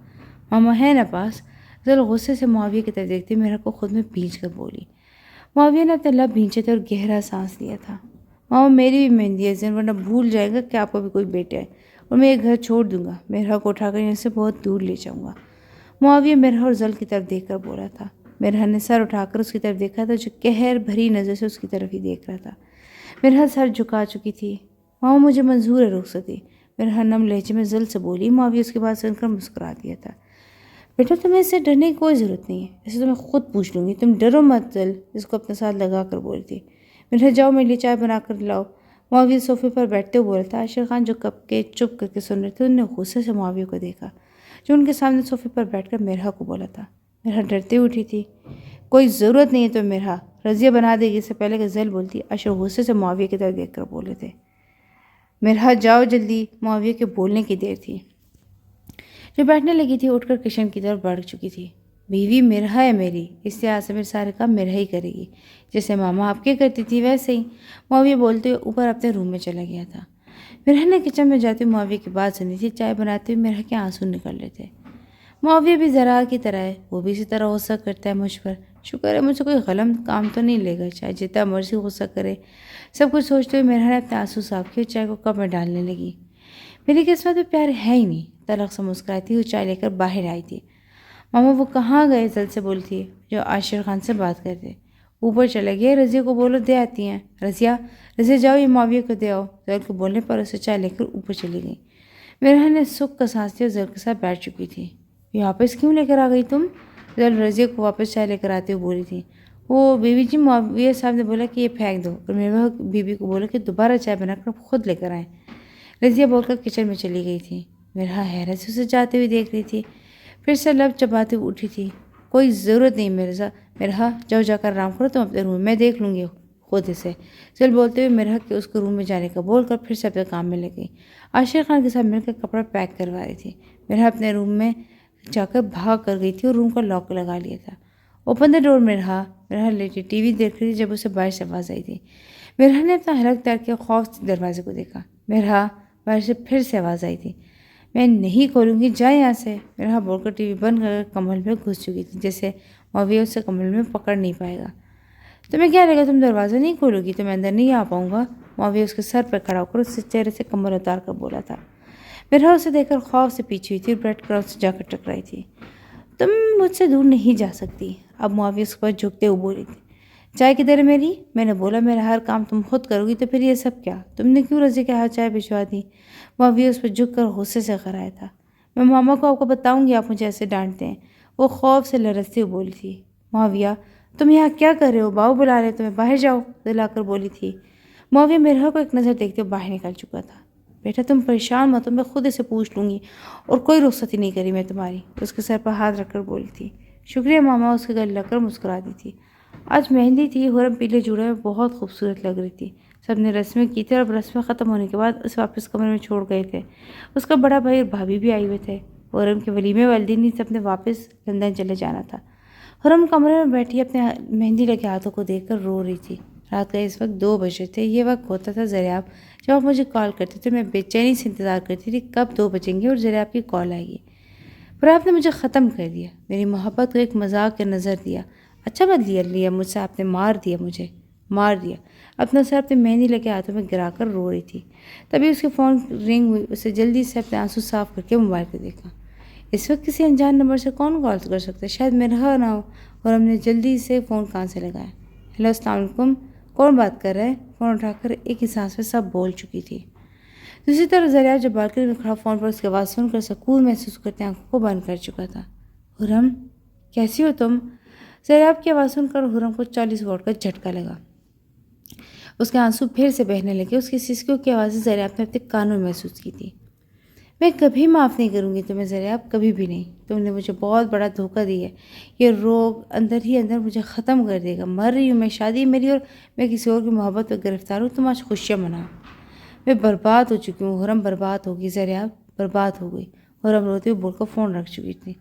ماما ہے نا پاس. زل غصے سے معاویہ کی طرف دیکھتی مرحا کو خود میں بھینچ کر بولی. معاویہ نے اپنے لب بھینچے تھے اور گہرا سانس لیا تھا. ماما میری بھی مہندی ہے زین, ورنہ بھول جائے گا کہ آپ کو بھی کوئی بیٹا ہے, اور میں یہ گھر چھوڑ دوں گا. مرحا کو اٹھا کر یہاں سے بہت دور لے جاؤں گا. معاویہ مرحا اور زل کی طرف دیکھ کر بولا تھا. مرحا نے سر اٹھا کر اس کی طرف دیکھا تھا, جو قہر بھری نظر سے اس کی طرف ہی دیکھ رہا تھا. مرحا سر جھکا چکی تھی. ماما مجھے منظور ہے رخصتی, مرحا نم لہجے میں زل سے بولی. معاویہ اس کے بعد سن کر مسکرا دیا تھا. بیٹا تمہیں اس سے ڈرنے کی کوئی ضرورت نہیں ہے, اسے تو میں خود پوچھ لوں گی, تم ڈرو مت. زل اس کو اپنے ساتھ لگا کر بولی تھی. مرحا جاؤ میرے لیے چائے بنا کر لاؤ. معاویہ صوفے پر بیٹھتے ہوئے بولا تھا. عاشر خان جو کب کے چپ کر کے سن رہے تھے, انہوں نے غصے سے معاویہ کو دیکھا جو ان کے سامنے صوفے پر بیٹھ کر مرحا کو بولا تھا. مرحا ڈرتے اٹھی تھی. کوئی ضرورت نہیں ہے تو مرحا, رضیہ بنا دے گی. اس سے پہلے کہ زل بولتی عاشر غصے سے معاویہ کی طرف دیکھ کر بولے تھے. مرحا جاؤ جلدی، معاویہ کے بولنے کی دیر تھی۔ جو بیٹھنے لگی تھی اٹھ کر کچن کی طرف بڑھ چکی تھی۔ بیوی مرحا ہے میری، اس لحاظ سے میرے سارے کام مرحا ہی کرے گی، جیسے ماما آپ کے کرتی تھی ویسے ہی، معاویہ بولتے ہوئے اوپر اپنے روم میں چلا گیا تھا۔ مرحا نے کچن میں جاتے ہوئے معاویہ کی بات سنی تھی۔ چائے بناتے ہوئے مرحا کے آنسو نکل رہے تھے۔ معاویہ بھی زرار کی طرح ہے، وہ بھی اسی طرح غصہ کرتا ہے مجھ پر۔ شکر ہے مجھ سے کوئی غلط کام تو نہیں لے گا، چاہے جتنا مرضی غصہ کرے۔ سب کچھ سوچتے ہوئے مرحا نے اپنے آنسو صاف کیے، چائے کو کپ میں ڈالنے لگی۔ میری قسمت میں پیار ہے ہی نہیں، طلق سے مسکراتی ہوئی چائے لے کر باہر آئی تھی۔ ماما وہ کہاں گئے؟ جلد سے بولتی ہے، جو عاشر خان سے بات کرتے۔ اوپر چلے گئے، رضیہ کو بولو دے آتی ہیں۔ رضیہ جاؤ، یہ معاویہ کو دے آؤ۔ زہر کے بولنے پر اسے چائے لے کر اوپر چلی گئی۔ مرحا نے سکھ کا سانس لیا اور زہر کے ساتھ بیٹھ چکی تھی۔ یہ واپس کیوں لے کر آ گئی تم؟ زہر رضیہ کو واپس چائے لے کر آتے ہوئے بولی تھی۔ وہ بیوی جی، معاویہ صاحب نے بولا کہ یہ پھینک دو، اور میرے بیوی کو بولا کہ دوبارہ چائے بنا کر خود لے کر آئیں۔ رضیہ بول کر کچن میں چلی گئی تھی۔ مرحا حیرت سے اسے جاتے ہوئے دیکھ رہی تھی، پھر سے لب چباتے ہوئے اٹھی تھی۔ کوئی ضرورت نہیں مرحا، جاؤ جا کر آرام کرو، تم اپنے روم میں دیکھ لوں گی خود اسے۔ زل بولتے ہوئے مرحا کے اس کے روم میں جانے کا بول کر پھر سے اپنے کام میں لگ گئی۔ عاشر خان کے ساتھ مل کر کپڑا پیک کروا رہی تھی۔ مرحا اپنے روم میں جا کر بھاگ کر گئی تھی اور روم کا لاک لگا لیا تھا۔ Open the door مرحا۔ مرحا لیٹی T V دیکھ رہی تھی جب اسے باہر سے آواز آئی تھی۔ مرحا نے اپنا حلق تار کے خوف سے دروازے کو دیکھا۔ مرحا، باہر سے پھر سے آواز آئی تھی۔ میں نہیں کھولوں گی، جائے یہاں سے۔ مرحا بول کر ٹی وی بند کر کمل میں گھس چکی تھی، جیسے معاویہ اسے کمل میں پکڑ نہیں پائے گا۔ تمہیں کیا لگا تم دروازہ نہیں کھولو گی تو میں اندر نہیں آ پاؤں گا؟ معاویہ اس کے سر پر کھڑا ہو کر اس سے چہرے سے کمل اتار کر بولا تھا۔ مرحا اسے دیکھ کر خوف سے پیچھے ہوئی تھی اور بیڈ کراس سے جا کر ٹکرائی تھی۔ تم مجھ سے دور نہیں جا سکتی، اب معاویہ اس کے پاس جھکتے ہوئے بولی تھی۔ چائے کدھر ہے میری؟ میں نے بولا میرا ہر کام تم خود کرو گی، تو پھر یہ سب کیا؟ تم نے کیوں رضیہ کے ہاتھ چائے بھجوا دی؟ معاویہ اس پر جھک کر غصے سے کرایا تھا۔ میں ماما کو آپ کو بتاؤں گی، آپ مجھے ایسے ڈانٹتے ہیں، وہ خوف سے لرزتے ہوئے بولی تھی۔ معاویہ، تم یہاں کیا کر رہے ہو؟ باؤ بلا رہے تمہیں، باہر جاؤ، دلا کر بولی تھی۔ معاویہ مرحا کو ایک نظر دیکھتے ہوئے باہر نکل چکا تھا۔ بیٹا تم پریشان مت ہو، میں خود اسے پوچھ لوں گی، اور کوئی رخصتی نہیں کری میں تمہاری، اس کے سر پر ہاتھ رکھ کر بولی تھی۔ شکریہ ماما، اس کے گلے لگ کر مسکرا دی تھی۔ آج مہندی تھی، حرم پیلے جوڑے میں بہت خوبصورت لگ رہی تھی۔ سب نے رسمیں کی تھی اور اب رسمیں ختم ہونے کے بعد اسے واپس کمرے میں چھوڑ گئے تھے۔ اس کا بڑا بھائی اور بھابھی بھی آئے ہوئے تھے۔ حرم کے ولیمے والدین سب نے واپس لندن چلے جانا تھا۔ حرم کمرے میں بیٹھی اپنے مہندی لگے ہاتھوں کو دیکھ کر رو رہی تھی۔ رات کا اس وقت 2 بجے تھے۔ یہ وقت ہوتا تھا زریاب جب آپ مجھے کال کرتے تھے، میں بے چینی سے انتظار کرتی تھی کب 2 بجیں گے اور زریاب کی کال آئے گی، پر آپ نے مجھے ختم کر دیا، میری محبت کو ایک مذاق کے نظر دیا۔ اچھا بدلیا لیا مجھ سے آپ نے، مجھے مار دیا۔ اپنا سر اپنے مہندی لگے ہاتھوں میں گرا کر رو رہی تھی۔ تبھی اس کے فون رنگ ہوئی، اسے جلدی سے اپنے آنسو صاف کر کے موبائل پہ دیکھا۔ اس وقت کسی انجان نمبر سے کون کال کر سکتا ہے؟ شاید مرحا نہ ہو، اور ہم نے جلدی سے فون کان سے لگایا۔ ہیلو، السلام علیکم، کون بات کر رہا ہے؟ فون اٹھا کر ایک ہی سانس میں سب بول چکی تھی۔ دوسری طرف زریاب جب بالکنی میں کھڑا فون پر اس کی آواز سن کر سکون محسوس کرتے آنکھوں کو بند کر چکا تھا۔ حرم، کیسی ہو تم؟ زریاب کی آواز سن کر حرم کو 40 واٹ کا جھٹکا لگا۔ اس کے آنسو پھر سے بہنے لگے۔ اس کی سسکیوں کی آوازیں زریاب نے اپنے کانوں میں محسوس کی تھی۔ میں کبھی معاف نہیں کروں گی تمہیں زریاب، کبھی بھی نہیں۔ تم نے مجھے بہت بڑا دھوکہ دیا ہے۔ یہ روگ اندر ہی اندر مجھے ختم کر دے گا۔ مر رہی ہوں میں، شادی میری اور میں کسی اور کی محبت میں گرفتار ہوں۔ تم آج خوشیاں مناؤ۔ میں برباد ہو چکی ہوں حرم، برباد ہوگی زریاب، برباد ہو گئی۔ حرم روتے ہوئے بول کر فون رکھ چکی تھی۔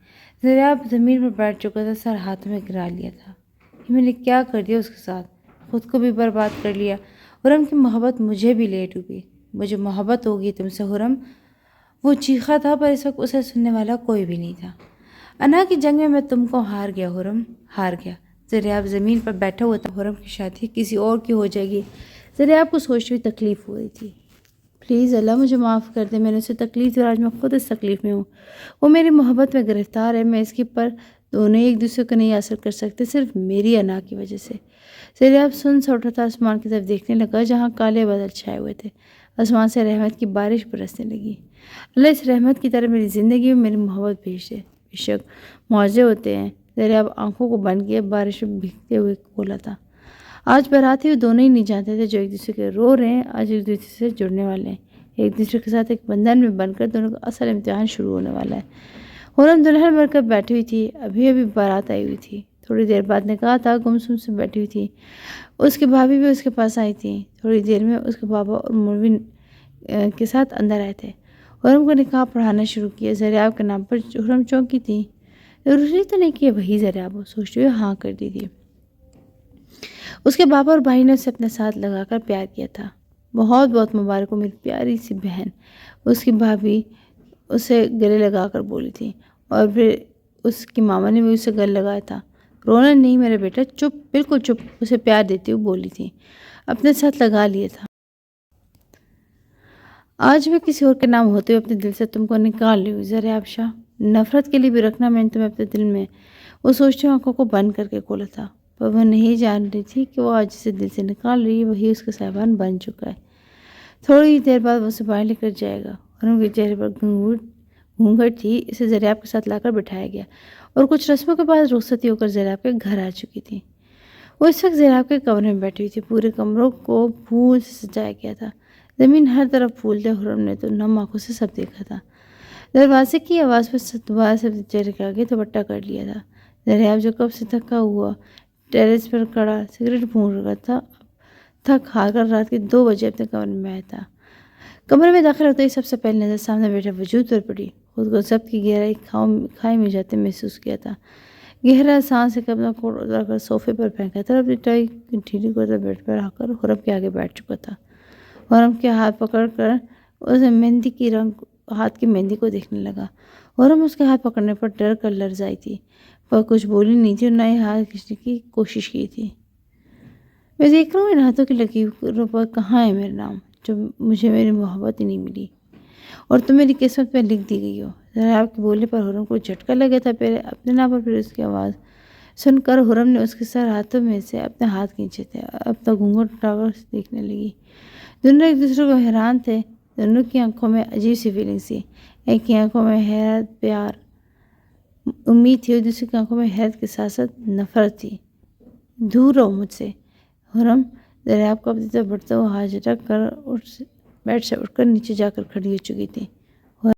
زریاب زمین پر بیٹھ چکا تھا، سر ہاتھوں میں گرا لیا تھا۔ یہ میں نے کیا کر دیا اس کے ساتھ؟ خود کو بھی برباد کر لیا۔ حرم کی محبت مجھے بھی لے ڈوبی۔ مجھے محبت ہوگی تم سے حرم، وہ چیخا تھا، پر اس وقت اسے سننے والا کوئی بھی نہیں تھا۔ انا کی جنگ میں تم کو ہار گیا حرم، ہار گیا۔ زریاب زمین پر بیٹھا ہوا تھا۔ حرم کی شادی کسی اور کی ہو جائے گی، زریاب کو سوچتے ہوئے تکلیف ہو رہی تھی۔ پلیز اللہ مجھے معاف کر دے، میں نے اسے تکلیف دی اور آج میں خود اس تکلیف میں ہوں۔ وہ میری محبت میں گرفتار ہے، میں اس کی پر دونوں ایک دوسرے کو نہیں اثر کر سکتے، صرف میری انا کی وجہ سے۔ زریاب سن سا اٹھا تھا، آسمان کی طرف دیکھنے لگا جہاں کالے بادل چھائے ہوئے تھے۔ آسمان سے رحمت کی بارش برسنے لگی۔ اللہ اس رحمت کی طرح میری زندگی میں میری محبت بھیج دے۔ بے شک معاوضے ہوتے ہیں۔ زریاب آنکھوں کو بند کیے بارش میں بھیگتے ہوئے بولا تھا۔ آج برات ہوئے دونوں ہی نہیں جانتے تھے، جو ایک دوسرے کے رو رہے ہیں آج ایک دوسرے سے جڑنے والے ہیں، ایک دوسرے کے ساتھ ایک بندھن میں بن کر دونوں کا اصل امتحان شروع ہونے والا ہے۔ حرم دلہن بن کر بیٹھی ہوئی تھی، ابھی بارات آئی ہوئی تھی۔ تھوڑی دیر بعد نکاح تھا، گمسم سے بیٹھی ہوئی تھی۔ اس کی بھابھی بھی اس کے پاس آئی تھی۔ تھوڑی دیر میں اس کے بابا اور مولوی کے ساتھ اندر آئے تھے۔ حرم کو نکاح پڑھانا شروع کیا۔ زریاب کے نام پر حرم چونکی تھی۔ ضروری تو نہیں کہ وہی زریاب ہو، سوچتے ہوئے ہاں کر دی تھی۔ اس کے بابا اور بھائی نے اسے اپنے ساتھ لگا کر پیار کیا تھا۔ بہت بہت مبارک ہو میری پیاری سی بہن، اس کی بھابھی اسے گلے لگا کر بولی تھی، اور پھر اس کی ماما نے بھی اسے گلے لگایا تھا۔ رونا نہیں میرا بیٹا، چپ، بالکل چپ، اسے پیار دیتی ہوئی بولی تھی۔ اپنے ساتھ لگا لیا تھا۔ آج میں کسی اور کے نام ہوتے ہوئے اپنے دل سے تم کو نکال لی ہوں زریاب شاہ۔ نفرت کے لیے بھی رکھنا میں نے تمہیں اپنے دل میں، وہ سوچتے آنکھوں کو بند کر کے کھولا تھا، پر وہ نہیں جان رہی تھی کہ وہ آج جسے دل سے نکال رہی ہے وہی اس کا صاحبان بن چکا ہے۔ تھوڑی دیر بعد وہ اسے باہر لے کر جائے گا۔ حرم کے چہرے پر گھونگھٹ تھی، اسے زریاب کے ساتھ لا کر بٹھایا گیا، اور کچھ رسموں کے بعد رخصتی ہو کر زریاب کے گھر آ چکی تھی۔ وہ اس وقت زریاب کے کمرے میں بیٹھی ہوئی تھی۔ پورے کمروں کو پھول سے سجایا گیا تھا، زمین ہر طرف پھول تھے۔ حرم نے تو نم آنکھوں سے سب دیکھا تھا۔ دروازے کی آواز پر دوبارہ سے چہرے کے آگے دوپٹہ کر لیا تھا۔ زریاب جو کب سے تھکا ہوا ٹیرس پر کھڑا سگریٹ پھونک رہا تھا، تھک ہار کر رات کے 2 بجے اپنے کمرے میں آیا تھا۔ کمرے میں داخل ہوتے ہی سب سے پہلے نظر سامنے بیٹھا وجود پر پڑی۔ خود کو ضبط کی گہرائی کھائی میں جاتے محسوس کیا تھا۔ گہرا سانس ایک اپنا کوٹ اتار کر صوفے پر پھینکا تھا، اپنی ٹائی ڈھیلی کرتا بیڈ پر آ کر حرم کے آگے بیٹھ چکا تھا۔ حرم کے ہاتھ پکڑ کر اسے مہندی کی ہاتھ کی مہندی کو دیکھنے لگا۔ حرم اس کے ہاتھ پکڑنے پر ڈر کر لرزائی تھی، پر کچھ بولی نہیں تھی اور نہ ہی ہاتھ کھینچنے کی کوشش کی تھی۔ میں دیکھ رہا ہوں ان ہاتھوں کی لکیروں پر کہاں ہے میرا نام، جو مجھے میری محبت ہی نہیں ملی، اور تم میری قسمت میں لکھ دی گئی ہو۔ زریاب کے بولنے پر حرم کو جھٹکا لگا تھا، پہلے اپنے نام پر پھر اس کی آواز سن کر حرم نے اس کے سر ہاتھوں میں سے اپنے ہاتھ کھینچے تھے، اب تک گھونگھٹ اٹھا کر دیکھنے لگی۔ دونوں ایک دوسرے کو حیران تھے۔ دونوں کی آنکھوں میں عجیب سی فیلنگ سی، ایک کی آنکھوں میں حیرت، پیار، امید تھی، اور دوسری کی آنکھوں میں حیرت کے ساتھ ساتھ نفرت تھی۔ دور رہو مجھ سے۔ حرم زریاب کو اپنی طرف بڑھتا ہوا ہاتھ جھٹک کر بیڈ سے اٹھ کر نیچے جا کر کھڑی ہو چکی تھی۔